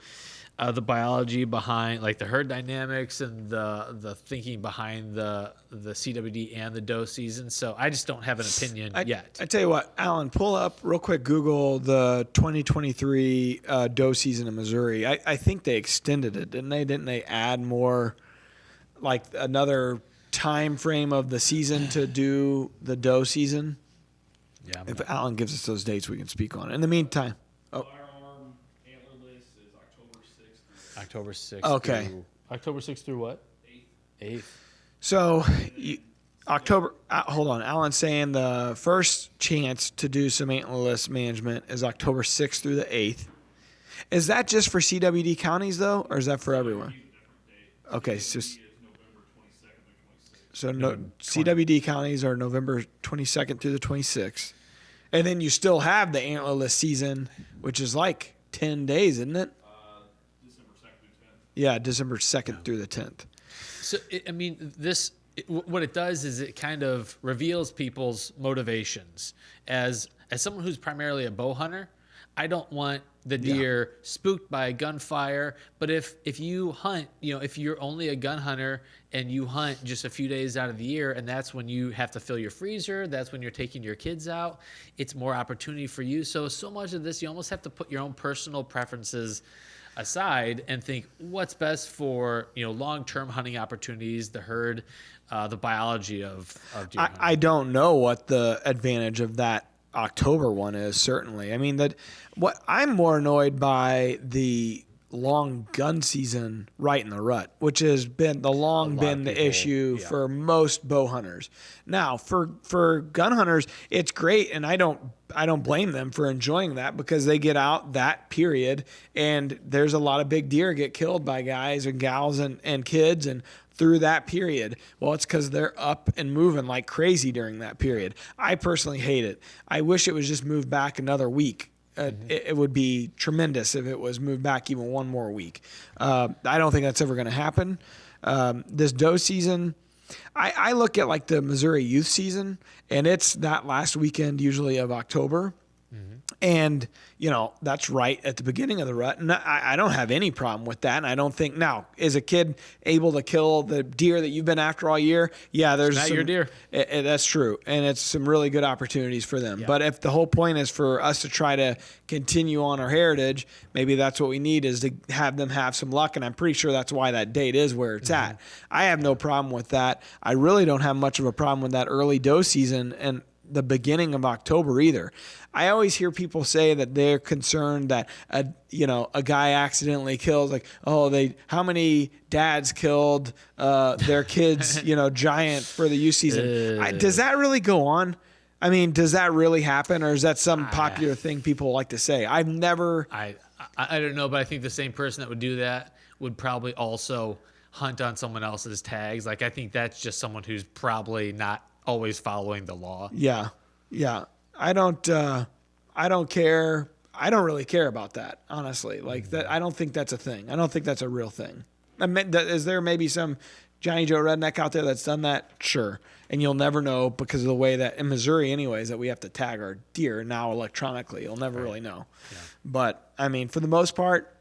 the biology behind like the herd dynamics and the thinking behind the CWD and the doe season. So I just don't have an opinion yet. I tell you what, Alan, pull up real quick, Google the 2023 doe season in Missouri. I think they extended it, didn't they? Didn't they add more, like another time frame of the season to do the doe season? Yeah. If Alan gives us those dates, we can speak on it. In the meantime. October 6th. Okay. October 6th through what? 8th. So, hold on. Alan's saying the first chance to do some antlerless management is October 6th through the 8th. Is that just for CWD counties, though, or is that for everyone? Okay, so CWD counties are November 22nd through the 26th. And then you still have the antlerless season, which is like 10 days, isn't it? Yeah, December 2nd through the 10th. So, what it does is it kind of reveals people's motivations. As someone who's primarily a bow hunter, I don't want the deer spooked by gunfire. But if you hunt, if you're only a gun hunter and you hunt just a few days out of the year, and that's when you have to fill your freezer, that's when you're taking your kids out, it's more opportunity for you. So much of this, you almost have to put your own personal preferences aside and think what's best for long-term hunting opportunities, the herd, the biology of deer hunting. I don't know what the advantage of that October one is. Certainly, I mean what I'm more annoyed by the long gun season right in the rut, which has been the issue for most bow hunters. Now for gun hunters, it's great, and I don't blame them for enjoying that because they get out that period, and there's a lot of big deer get killed by guys and gals and kids and through that period. Well, it's because they're up and moving like crazy during that period. I personally hate it. I wish it was just moved back another week. It would be tremendous if it was moved back even one more week. I don't think that's ever going to happen. This doe season, I look at like the Missouri youth season, and it's that last weekend usually of October. Mm-hmm. And, that's right at the beginning of the rut. And I don't have any problem with that. And I don't think, now, is a kid able to kill the deer that you've been after all year? Yeah, there's not your deer. That's true. And it's some really good opportunities for them. Yeah. But if the whole point is for us to try to continue on our heritage, maybe that's what we need, is to have them have some luck. And I'm pretty sure that's why that date is where it's at. I have no problem with that. I really don't have much of a problem with that early doe season and the beginning of October either. I always hear people say that they're concerned that a guy accidentally kills, like, how many dads killed their kids, giant for the youth season. Does that really go on? I mean, does that really happen, or is that some popular thing people like to say? I've never. I don't know, but I think the same person that would do that would probably also hunt on someone else's tags. Like, I think that's just someone who's probably not always following the law. Yeah. I don't care. I don't really care about that, honestly. Like that, I don't think that's a thing. I don't think that's a real thing. Is there maybe some Johnny Joe Redneck out there that's done that? Sure. And you'll never know because of the way that, in Missouri anyways, that we have to tag our deer now electronically. You'll never really know. Yeah. But, I mean, for the most part,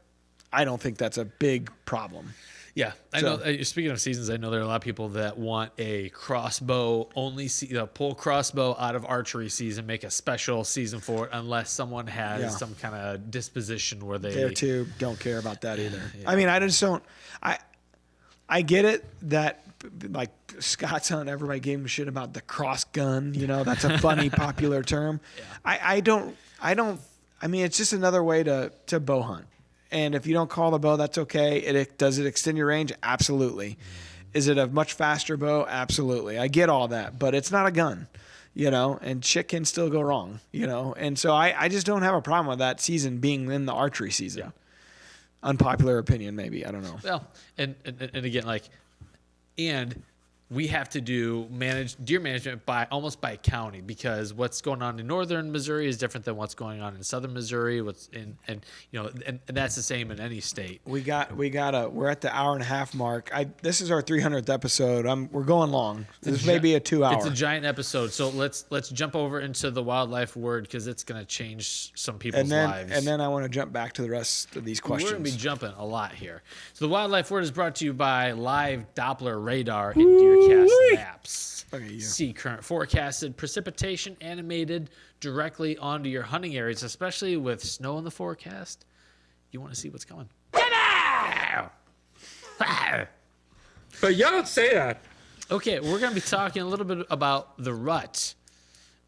I don't think that's a big problem. Yeah, I know. Speaking of seasons, I know there are a lot of people that want a crossbow only, pull crossbow out of archery season, make a special season for it, unless someone has some kind of disposition where they. There too, don't care about that either. Yeah. I mean, I just don't. I get it that like Scott's on, everybody gave him shit about the cross gun. You know, that's a funny popular term. Yeah. I don't. I mean, it's just another way to bow hunt. And if you don't call the bow, that's okay. Does it extend your range? Absolutely. Is it a much faster bow? Absolutely. I get all that, but it's not a gun, you know, and shit can still go wrong, you know. And so I just don't have a problem with that season being in the archery season. Yeah. Unpopular opinion, maybe. I don't know. Well, and again, and we have to do deer management almost by county, because what's going on in northern Missouri is different than what's going on in southern Missouri. And that's the same in any state. We're at the hour and a half mark. This is our 300th episode. We're going long. This may be a 2 hour. It's a giant episode. So let's jump over into the wildlife word, because it's going to change some people's lives. And then I want to jump back to the rest of these questions. We're going to be jumping a lot here. So the wildlife word is brought to you by Live Doppler Radar and DeerCast maps. See current forecasted precipitation animated directly onto your hunting areas, especially with snow in the forecast. You want to see what's coming. But you don't say that. Okay, we're going to be talking a little bit about the rut.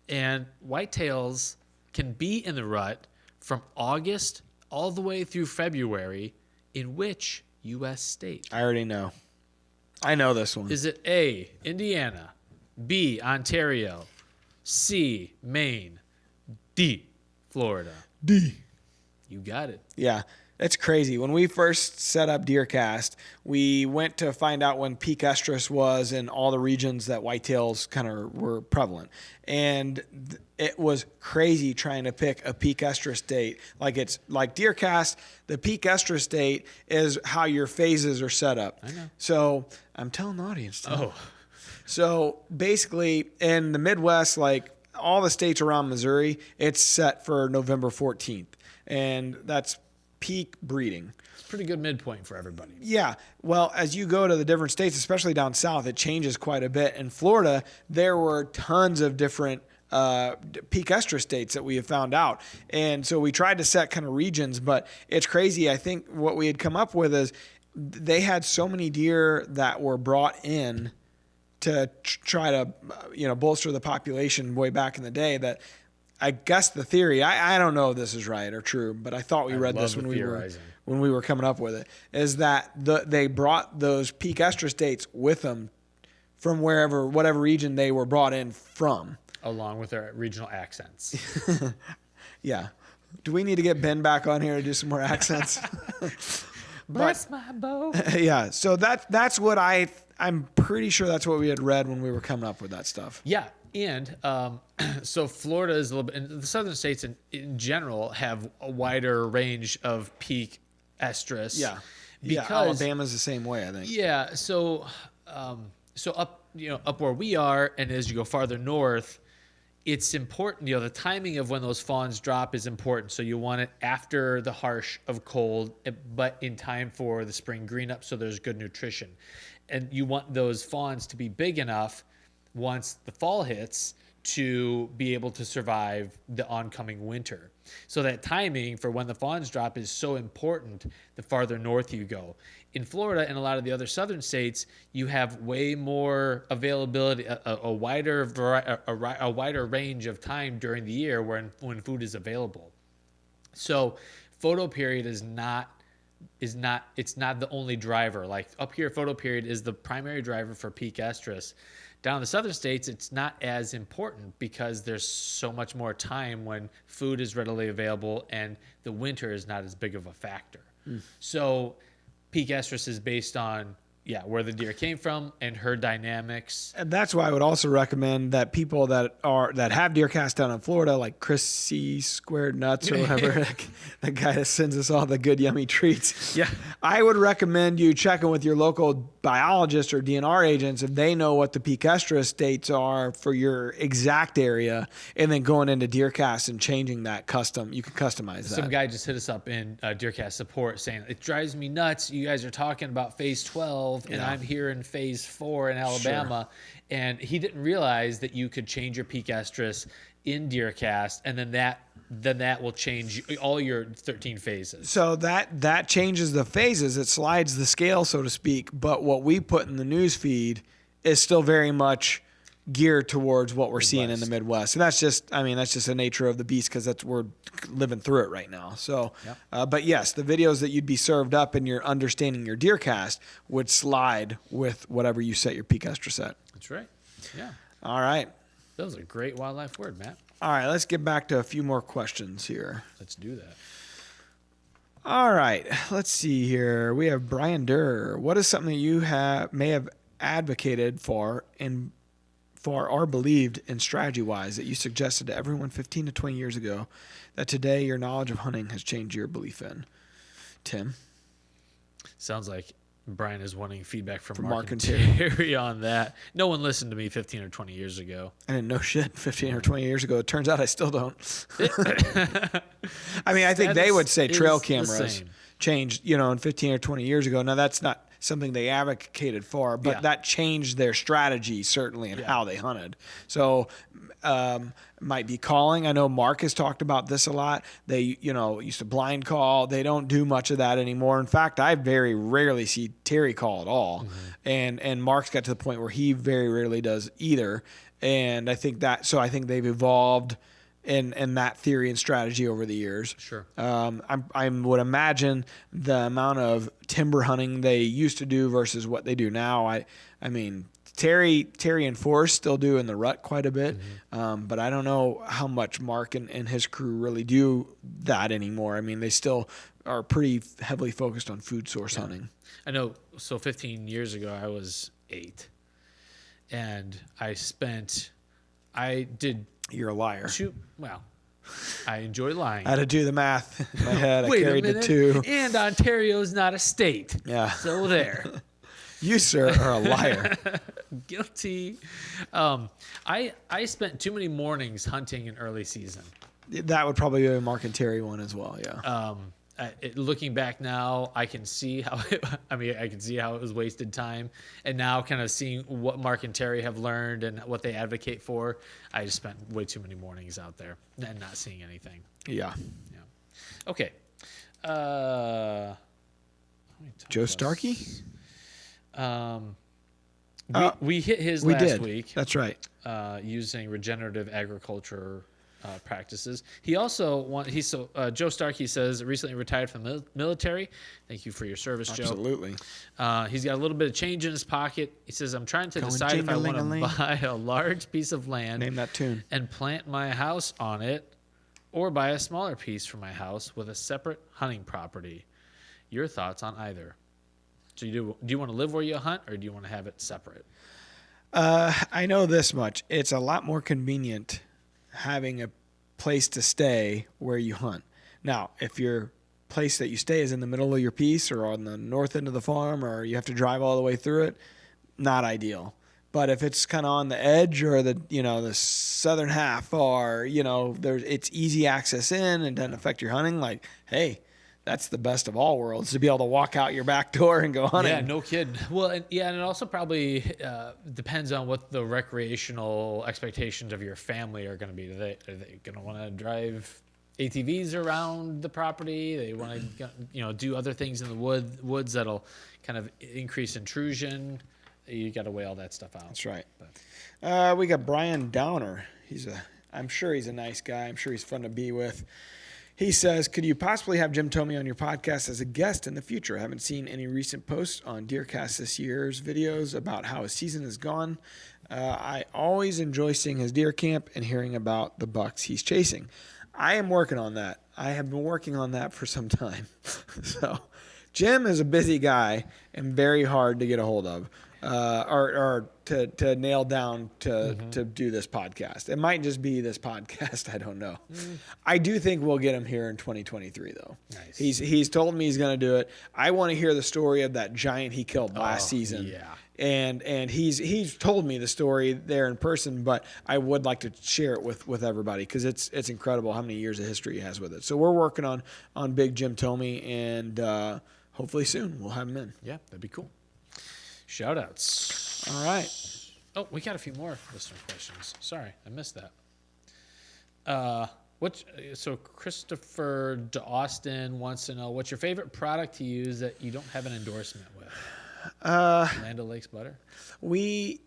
And whitetails can be in the rut from August all the way through February. In which U.S. state? I already know. I know this one. Is it A, Indiana, B, Ontario, C, Maine, D, Florida? D. You got it. Yeah, that's crazy. When we first set up DeerCast, we went to find out when peak estrus was in all the regions that whitetails kind of were prevalent. And it was crazy trying to pick a peak estrus date. Like DeerCast, the peak estrus date is how your phases are set up. I know. So I'm telling the audience. Oh. So basically in the Midwest, like all the states around Missouri, it's set for November 14th. And that's peak breeding. It's a pretty good midpoint for everybody. Yeah. Well, as you go to the different states, especially down south, it changes quite a bit. In Florida, there were tons of different peak estrus dates that we have found out. And so we tried to set kind of regions, but it's crazy. I think what we had come up with is they had so many deer that were brought in to try to, bolster the population way back in the day that I guess the theory, I don't know if this is right or true, but I thought we read this when we were coming up with it, is that they brought those peak estrus dates with them from whatever region they were brought in from. Along with their regional accents. Yeah. Do we need to get Ben back on here to do some more accents? Bless my bow. Yeah. So that's what I'm pretty sure that's what we had read when we were coming up with that stuff. Yeah. And so Florida is a little bit, and the southern states in general have a wider range of peak estrus. Yeah. Because Alabama's the same way, I think. Yeah. So up where we are, and as you go farther north, it's important, the timing of when those fawns drop is important. So you want it after the harsh of cold, but in time for the spring green up, so there's good nutrition. And you want those fawns to be big enough once the fall hits to be able to survive the oncoming winter. So that timing for when the fawns drop is so important the farther north you go. In Florida and a lot of the other southern states, you have way more availability, a wider range of time during the year when food is available. So photo period it's not the only driver. Like up here, photo period is the primary driver for peak estrus. Down in the southern states, it's not as important because there's so much more time when food is readily available and the winter is not as big of a factor. So peak estrus is based on, where the deer came from and her dynamics. And that's why I would also recommend that people that have DeerCast down in Florida, like Chris C. Squared Nuts or whatever, the guy that sends us all the good yummy treats. Yeah. I would recommend you checking with your local biologist or DNR agents if they know what the peak estrus dates are for your exact area, and then going into DeerCast and changing that custom. You can customize that. Some guy just hit us up in DeerCast support saying, it drives me nuts. You guys are talking about phase 12 and I'm here in phase 4 in Alabama. Sure. And he didn't realize that you could change your peak estrus in DeerCast, and then that will change all your 13 phases. So that changes the phases. It slides the scale, so to speak. But what we put in the news feed is still very much geared towards what we're seeing in the Midwest. And that's just the nature of the beast, because we're living through it right now. So, but yes, the videos that you'd be served up in your understanding your DeerCast would slide with whatever you set your peak estrus at. That's right. Yeah. All right. That was a great wildlife word, Matt. All right, let's get back to a few more questions here. Let's do that. All right, let's see here. We have Brian Durr. What is something that you may have advocated for or believed in strategy-wise that you suggested to everyone 15 to 20 years ago that today your knowledge of hunting has changed your belief in? Tim? Sounds like Brian is wanting feedback from Mark and and Terry on that. No one listened to me 15 or 20 years ago. I didn't know shit 15 or 20 years ago. It turns out I still don't. I mean, I think they would say trail cameras changed, in 15 or 20 years ago. Now, that's not something they advocated for, but that changed their strategy, certainly, and how they hunted. So might be calling. I know Mark has talked about this a lot. They, used to blind call. They don't do much of that anymore. In fact, I very rarely see Terry call at all. Mm-hmm. And Mark's got to the point where he very rarely does either. And I think they've evolved in that theory and strategy over the years. Sure. I would imagine the amount of timber hunting they used to do versus what they do now. I mean, Terry and Forrest still do in the rut quite a bit, but I don't know how much Mark and his crew really do that anymore. I mean, they still are pretty heavily focused on food source hunting. I know. So 15 years ago, I was 8, and I did. You're a liar. I enjoy lying. I had to do the math in my head. I carried the 2. And Ontario's not a state. Yeah. So there. You, sir, are a liar. Guilty. I spent too many mornings hunting in early season. That would probably be a Mark and Terry one as well, yeah. Looking back now, I can see how it was wasted time. And now kind of seeing what Mark and Terry have learned and what they advocate for, I just spent way too many mornings out there and not seeing anything. Yeah. Okay. Joe Starkey? We hit his last week. That's right. Using regenerative agriculture practices. He also Joe Starkey says recently retired from the military. Thank you for your service, Joe. Absolutely. He's got a little bit of change in his pocket. He says, I'm trying to decide if I want to buy a large piece of land. Name that tune. And plant my house on it, or buy a smaller piece for my house with a separate hunting property. Your thoughts on either? So do you want to live where you hunt, or do you want to have it separate? I know this much. It's a lot more convenient having a place to stay where you hunt. Now, if your place that you stay is in the middle of your piece or on the north end of the farm, or you have to drive all the way through it, not ideal. But if it's kind of on the edge or the southern half, or it's easy access in and doesn't affect your hunting, like, hey, that's the best of all worlds, to be able to walk out your back door and go hunting. Yeah, no kidding. Well, and it also probably depends on what the recreational expectations of your family are going to be. Are they going to want to drive ATVs around the property? They want to do other things in the woods that'll kind of increase intrusion. You got to weigh all that stuff out. That's right. We got Brian Downer. I'm sure he's a nice guy. I'm sure he's fun to be with. He says, could you possibly have Jim Tomey on your podcast as a guest in the future? I haven't seen any recent posts on DeerCast this year's videos about how his season has gone. I always enjoy seeing his deer camp and hearing about the bucks he's chasing. I am working on that. I have been working on that for some time. So Jim is a busy guy and very hard to get a hold of, or to nail down to do this podcast. It might just be this podcast. I don't know. I do think we'll get him here in 2023, though. Nice. He's told me he's going to do it. I want to hear the story of that giant he killed last season. Yeah. And he's told me the story there in person, but I would like to share it with everybody because it's incredible how many years of history he has with it. So we're working on Big Jim Tomey, and hopefully soon we'll have him in. Yeah, that'd be cool. Shout outs. All right. Oh, we got a few more listener questions. Sorry, I missed that. So Christopher DeAustin wants to know, what's your favorite product to use that you don't have an endorsement with? Land O'Lakes butter. We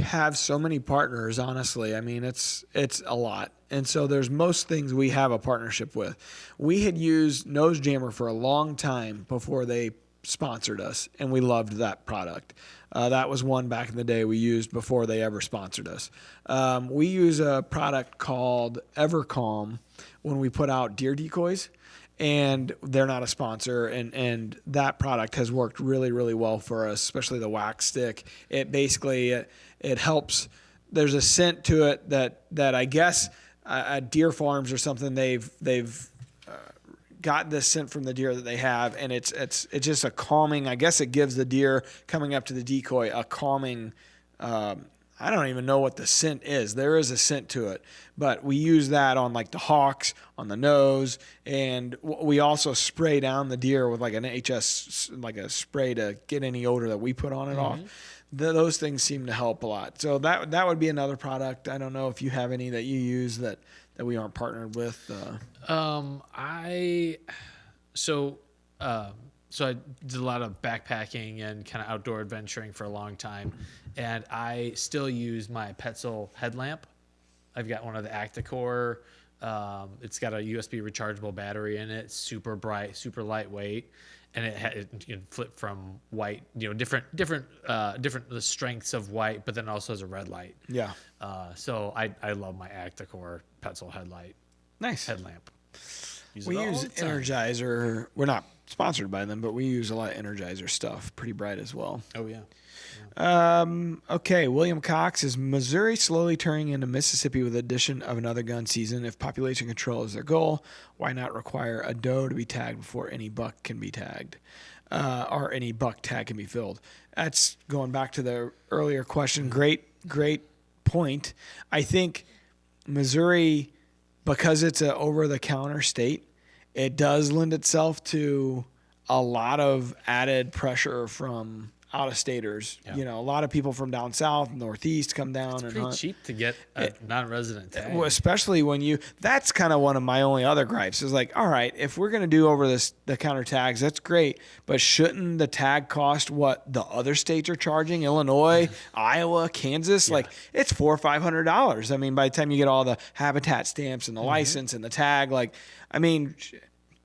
have so many partners, honestly. I mean, it's a lot. And so there's most things we have a partnership with. We had used Nose Jammer for a long time before they sponsored us, and we loved that product. That was one back in the day we used before they ever sponsored us. We use a product called Evercalm when we put out deer decoys, and they're not a sponsor, and that product has worked really, really well for us, especially the wax stick. It basically it helps. There's a scent to it that I guess at deer farms or something they've got this scent from the deer that they have, and it's just a calming. I guess it gives the deer coming up to the decoy a calming. I don't even know what the scent is. There is a scent to it, but we use that on like the hawks, on the nose, and we also spray down the deer with like an HS, like a spray to get any odor that we put on it off. Those things seem to help a lot. So that would be another product. I don't know if you have any that you use that we aren't partnered with. So I did a lot of backpacking and kind of outdoor adventuring for a long time, and I still use my Petzl headlamp. I've got one of the Acticore. It's got a USB rechargeable battery in it. Super bright, super lightweight, and it can flip from white, different the strengths of white, but then it also has a red light. Yeah. So I love my Acticore Petzl headlamp. We use Energizer. We're not sponsored by them, but we use a lot of Energizer stuff. Pretty bright as well. Oh, yeah. Okay, William Cox, is Missouri slowly turning into Mississippi with the addition of another gun season? If population control is their goal, why not require a doe to be tagged before any buck can be tagged, or any buck tag can be filled? That's going back to the earlier question. Great point. I think Missouri, because it's an over-the-counter state, it does lend itself to a lot of added pressure from out-of-staters. Yeah. A lot of people from down south, northeast come down It's and pretty hunt. cheap to get a non-resident tag. Well, especially when that's kind of one of my only other gripes is like, all right, if we're going to do over the counter tags, that's great, but shouldn't the tag cost what the other states are charging? Illinois, Iowa, Kansas, like it's $400 or $500. I mean, by the time you get all the habitat stamps and the license and the tag,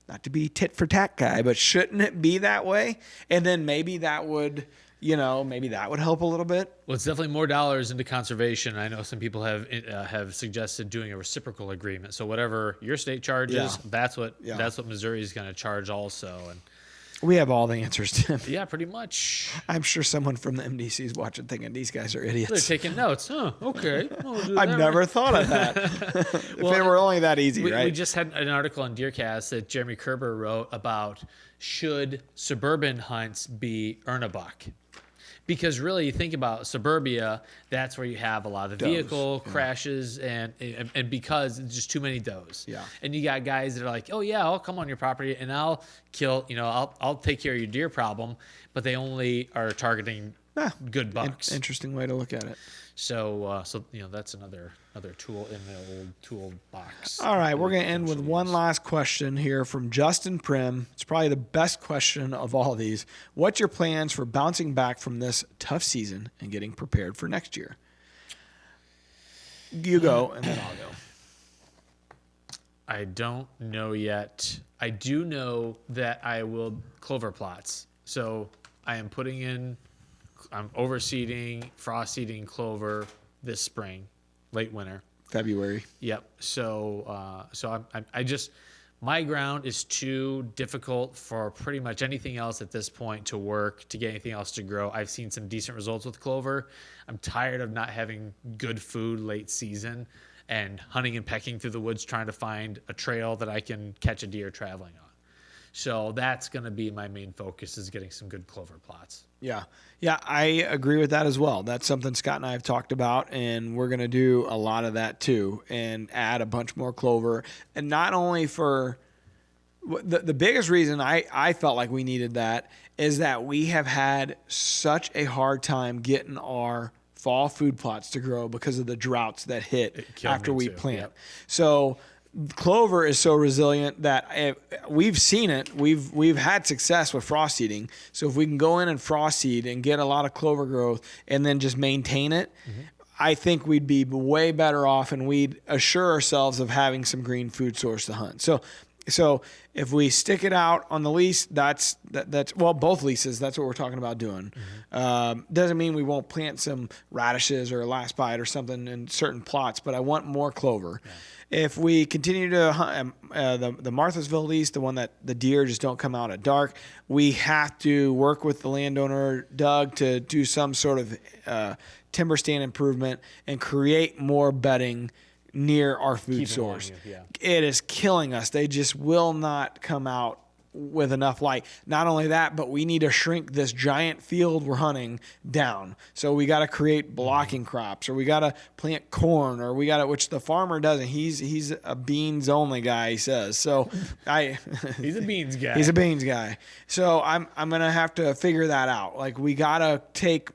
not to be tit for tat guy, but shouldn't it be that way? And then maybe that would help a little bit. Well, it's definitely more dollars into conservation. I know some people have suggested doing a reciprocal agreement. So whatever your state charges, that's what Missouri is going to charge also. And we have all the answers, Tim. yeah, pretty much. I'm sure someone from the MDC is watching thinking these guys are idiots. They're taking notes. Huh, okay. I've never thought of that. If it were only that easy, right? We just had an article on DeerCast that Jeremy Kerber wrote about should suburban hunts earn a buck? Because really, you think about suburbia, that's where you have a lot of the vehicle crashes, and because it's just too many does. Yeah. And you got guys that are like, oh yeah, I'll come on your property and I'll kill, I'll take care of your deer problem, but they only are targeting good bucks. Interesting way to look at it. So that's another tool in the old toolbox. All right, we're going to end with one last question here from Justin Prim. It's probably the best question of all these. What's your plans for bouncing back from this tough season and getting prepared for next year? You go, and then I'll go. I don't know yet. I do know that I will clover plots. So I'm overseeding, frost seeding clover this spring, late winter. February. Yep. So My ground is too difficult for pretty much anything else at this point to work, to get anything else to grow. I've seen some decent results with clover. I'm tired of not having good food late season and hunting and pecking through the woods trying to find a trail that I can catch a deer traveling on. So that's going to be my main focus, is getting some good clover plots. Yeah. Yeah, I agree with that as well. That's something Scott and I have talked about, and we're going to do a lot of that too and add a bunch more clover. And not only for the biggest reason I felt like we needed that is that we have had such a hard time getting our fall food plots to grow because of the droughts that hit after we plant. Yep. So clover is so resilient that we've seen it. We've had success with frost seeding. So if we can go in and frost seed and get a lot of clover growth and then just maintain it, I think we'd be way better off, and we'd assure ourselves of having some green food source to hunt. So if we stick it out on the lease, that's well, both leases, that's what we're talking about doing. Doesn't mean we won't plant some radishes or a last bite or something in certain plots, but I want more clover. Yeah. If we continue to hunt the Marthasville lease, the one that the deer just don't come out at dark, we have to work with the landowner, Doug, to do some sort of timber stand improvement and create more bedding near our food source. It is killing us. They just will not come out with enough light. Not only that, but we need to shrink this giant field we're hunting down. So we got to create blocking crops, or we got to plant corn, or we got to, which the farmer doesn't. He's a beans only guy, he says. So he's a beans guy. He's a beans guy. So I'm going to have to figure that out. Like, we got to take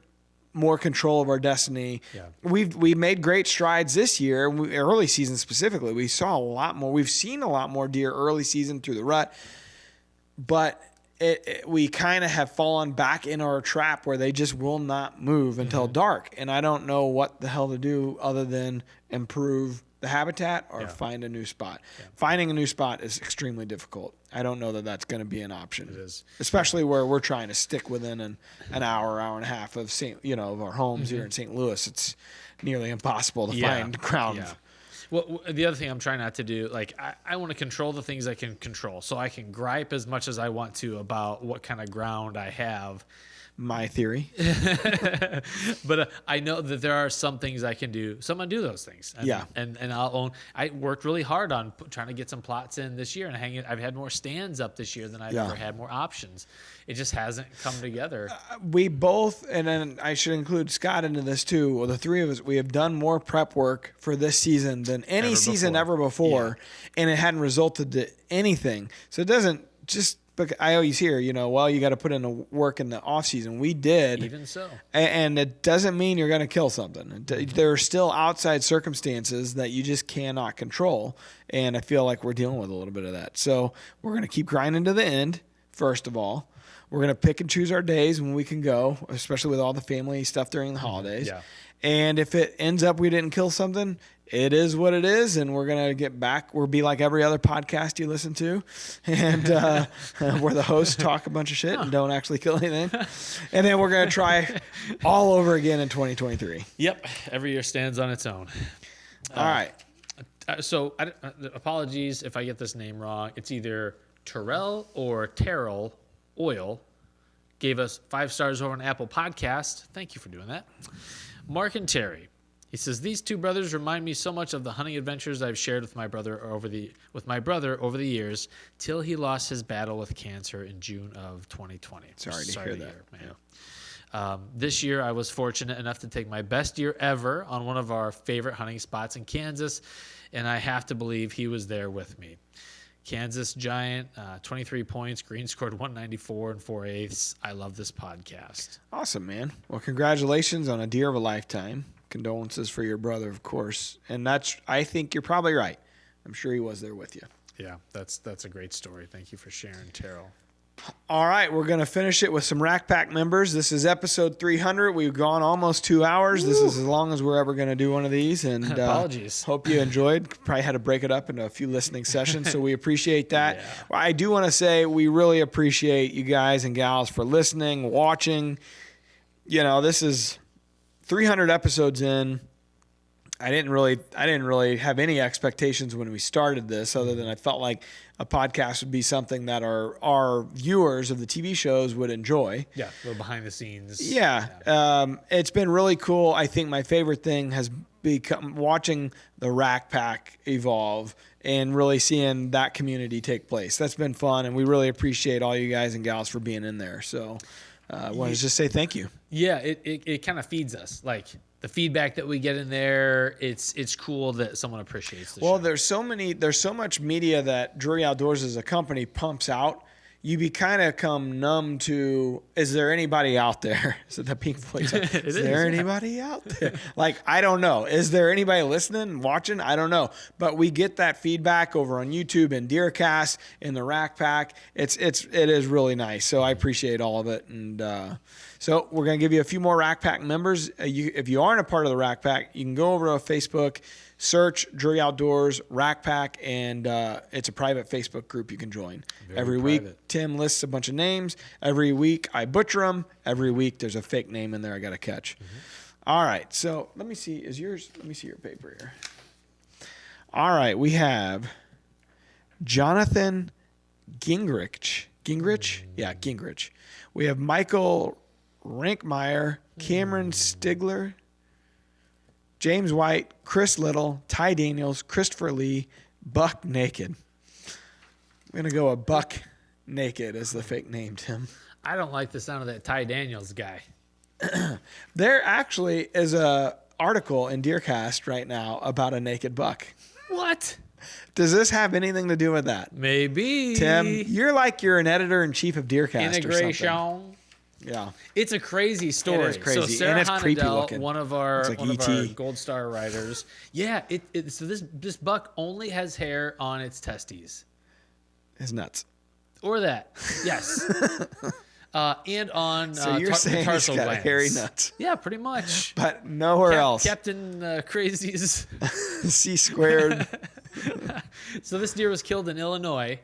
more control of our destiny. Yeah. We've made great strides this year, early season specifically. We saw a lot more. We've seen a lot more deer early season through the rut, but we kind of have fallen back in our trap where they just will not move until dark. And I don't know what the hell to do other than improve the habitat or find a new spot. Yeah. Finding a new spot is extremely difficult. I don't know that that's going to be an option. It is, especially where we're trying to stick within an hour and a half of of our homes here in St. Louis. It's nearly impossible to find ground. Yeah. Well, the other thing I'm trying not to do, like, I want to control the things I can control, so I can gripe as much as I want to about what kind of ground I have. My theory. But I know that there are some things I can do. So I'm going to do those things. And I'll own. I worked really hard on trying to get some plots in this year and hang it. I've had more stands up this year than I've ever had, more options. It just hasn't come together. We both, and then I should include Scott into this too, well, the three of us, we have done more prep work for this season than any season ever before, and it hadn't resulted to anything. So it doesn't just... But I always hear, you got to put in the work in the off season. We did. Even so. And it doesn't mean you're going to kill something. There are still outside circumstances that you just cannot control. And I feel like we're dealing with a little bit of that. So we're going to keep grinding to the end, first of all. We're going to pick and choose our days when we can go, especially with all the family stuff during the holidays. Yeah. And if it ends up we didn't kill something, it is what it is, and we're going to get back. We'll be like every other podcast you listen to, and where the hosts talk a bunch of shit and don't actually kill anything. And then we're going to try all over again in 2023. Yep. Every year stands on its own. All right. So apologies if I get this name wrong. It's either Terrell or Terrell Oil. Gave us 5 stars over on Apple Podcast. Thank you for doing that. Mark and Terry. He says, these two brothers remind me so much of the hunting adventures I've shared with my brother over the years, till he lost his battle with cancer in June of 2020. Sorry to hear that, man. This year, I was fortunate enough to take my best year ever on one of our favorite hunting spots in Kansas, and I have to believe he was there with me. Kansas Giant, 23 points. Green scored 194 and 4/8. I love this podcast. Awesome, man. Well, congratulations on a deer of a lifetime. Condolences for your brother, of course. And I think you're probably right. I'm sure he was there with you. Yeah, that's a great story. Thank you for sharing, Terrell. All right, we're going to finish it with some Rack Pack members. This is episode 300. We've gone almost 2 hours. Woo! This is as long as we're ever going to do one of these. And apologies. Hope you enjoyed. Probably had to break it up into a few listening sessions, so we appreciate that. Yeah. I do want to say we really appreciate you guys and gals for listening, watching. This is 300 episodes in. I didn't really have any expectations when we started this, other than I felt like a podcast would be something that our viewers of the TV shows would enjoy. Yeah, a little behind the scenes. Yeah. It's been really cool. I think my favorite thing has become watching the Rack Pack evolve and really seeing that community take place. That's been fun, and we really appreciate all you guys and gals for being in there. So I wanted to just say thank you. Yeah, it kind of feeds us. Like the feedback that we get in there, it's cool that someone appreciates the show. Well, there's so much media that Drury Outdoors as a company pumps out. You kind of come numb to, is there anybody out there? Is it the pink voice? Is there anybody out there? Like, I don't know. Is there anybody listening, watching? I don't know. But we get that feedback over on YouTube and DeerCast in the Rack Pack. It is really nice. So I appreciate all of it. And so we're going to give you a few more Rack Pack members. If you aren't a part of the Rack Pack, you can go over to Facebook, search Drury Outdoors Rack Pack, and it's a private Facebook group you can join. Every week, Tim lists a bunch of names. Every week, I butcher them. Every week, there's a fake name in there I got to catch. All right, so let me see. Let me see your paper here. All right, we have Jonathan Gingrich. Yeah, Gingrich. We have Michael Rinkmeyer, Cameron Stigler, James White, Chris Little, Ty Daniels, Christopher Lee, Buck Naked. I'm going to go a Buck Naked as the fake name, Tim. I don't like the sound of that Ty Daniels guy. There actually is a article in DeerCast right now about a naked buck. What? Does this have anything to do with that? Maybe. Tim, you're an editor-in-chief of DeerCast Integration. or something. Yeah. It's a crazy story. It is crazy. So Sarah And it's creepy Honadell, looking. one of our E.T. Gold Star writers. Yeah, so this buck only has hair on its testes. His nuts. Or that. Yes. And on So you're saying he's tarsal got glands. hairy nuts. Yeah, pretty much. But nowhere else. Captain Crazy's. C squared. So this deer was killed in Illinois,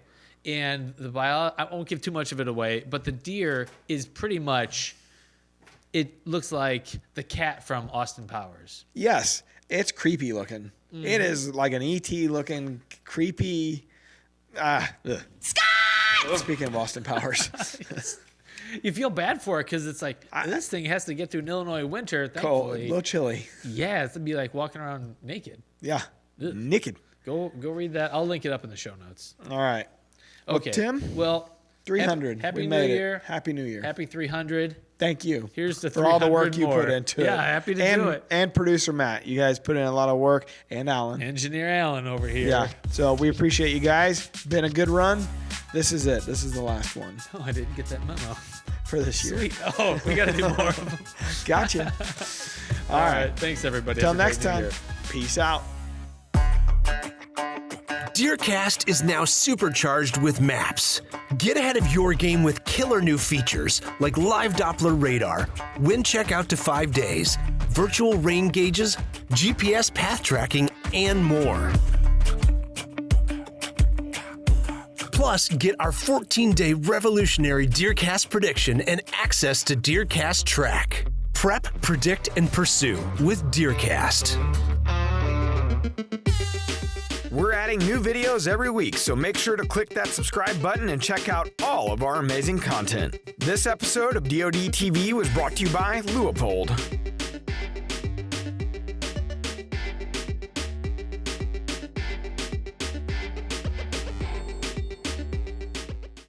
and I won't give too much of it away, but the deer is pretty much, it looks like the cat from Austin Powers. Yes, it's creepy looking. Mm-hmm. It is like an E.T. looking creepy. Sky! Speaking of Austin Powers. You feel bad for it because it's like, this thing has to get through an Illinois winter, Cold, a thankfully. little chilly. Yeah, it's to be like walking around naked. Yeah, Ugh. naked. Go read that. I'll link it up in the show notes. All right. Okay. Tim? Well, 300. Happy We New made Year. it. Happy New Year. Happy 300. Thank you. Here's the for all the work 300 you more. put into it. Yeah, happy to do it. And producer Matt, you guys put in a lot of work, and Alan. Engineer Alan over here. Yeah. So we appreciate you guys. Been a good run. This is it. This is the last one Oh, I didn't get that memo. for this year. Sweet. Oh, we got to do more of them. Gotcha. All right. Thanks, everybody. Till Have a next great New time. Year. Peace out. DeerCast is now supercharged with maps. Get ahead of your game with killer new features like live Doppler radar, wind check out to 5 days, virtual rain gauges, GPS path tracking, and more. Plus, get our 14-day revolutionary DeerCast prediction and access to DeerCast Track. Prep, predict, and pursue with DeerCast. We're adding new videos every week, so make sure to click that subscribe button and check out all of our amazing content. This episode of DoD TV was brought to you by Leupold.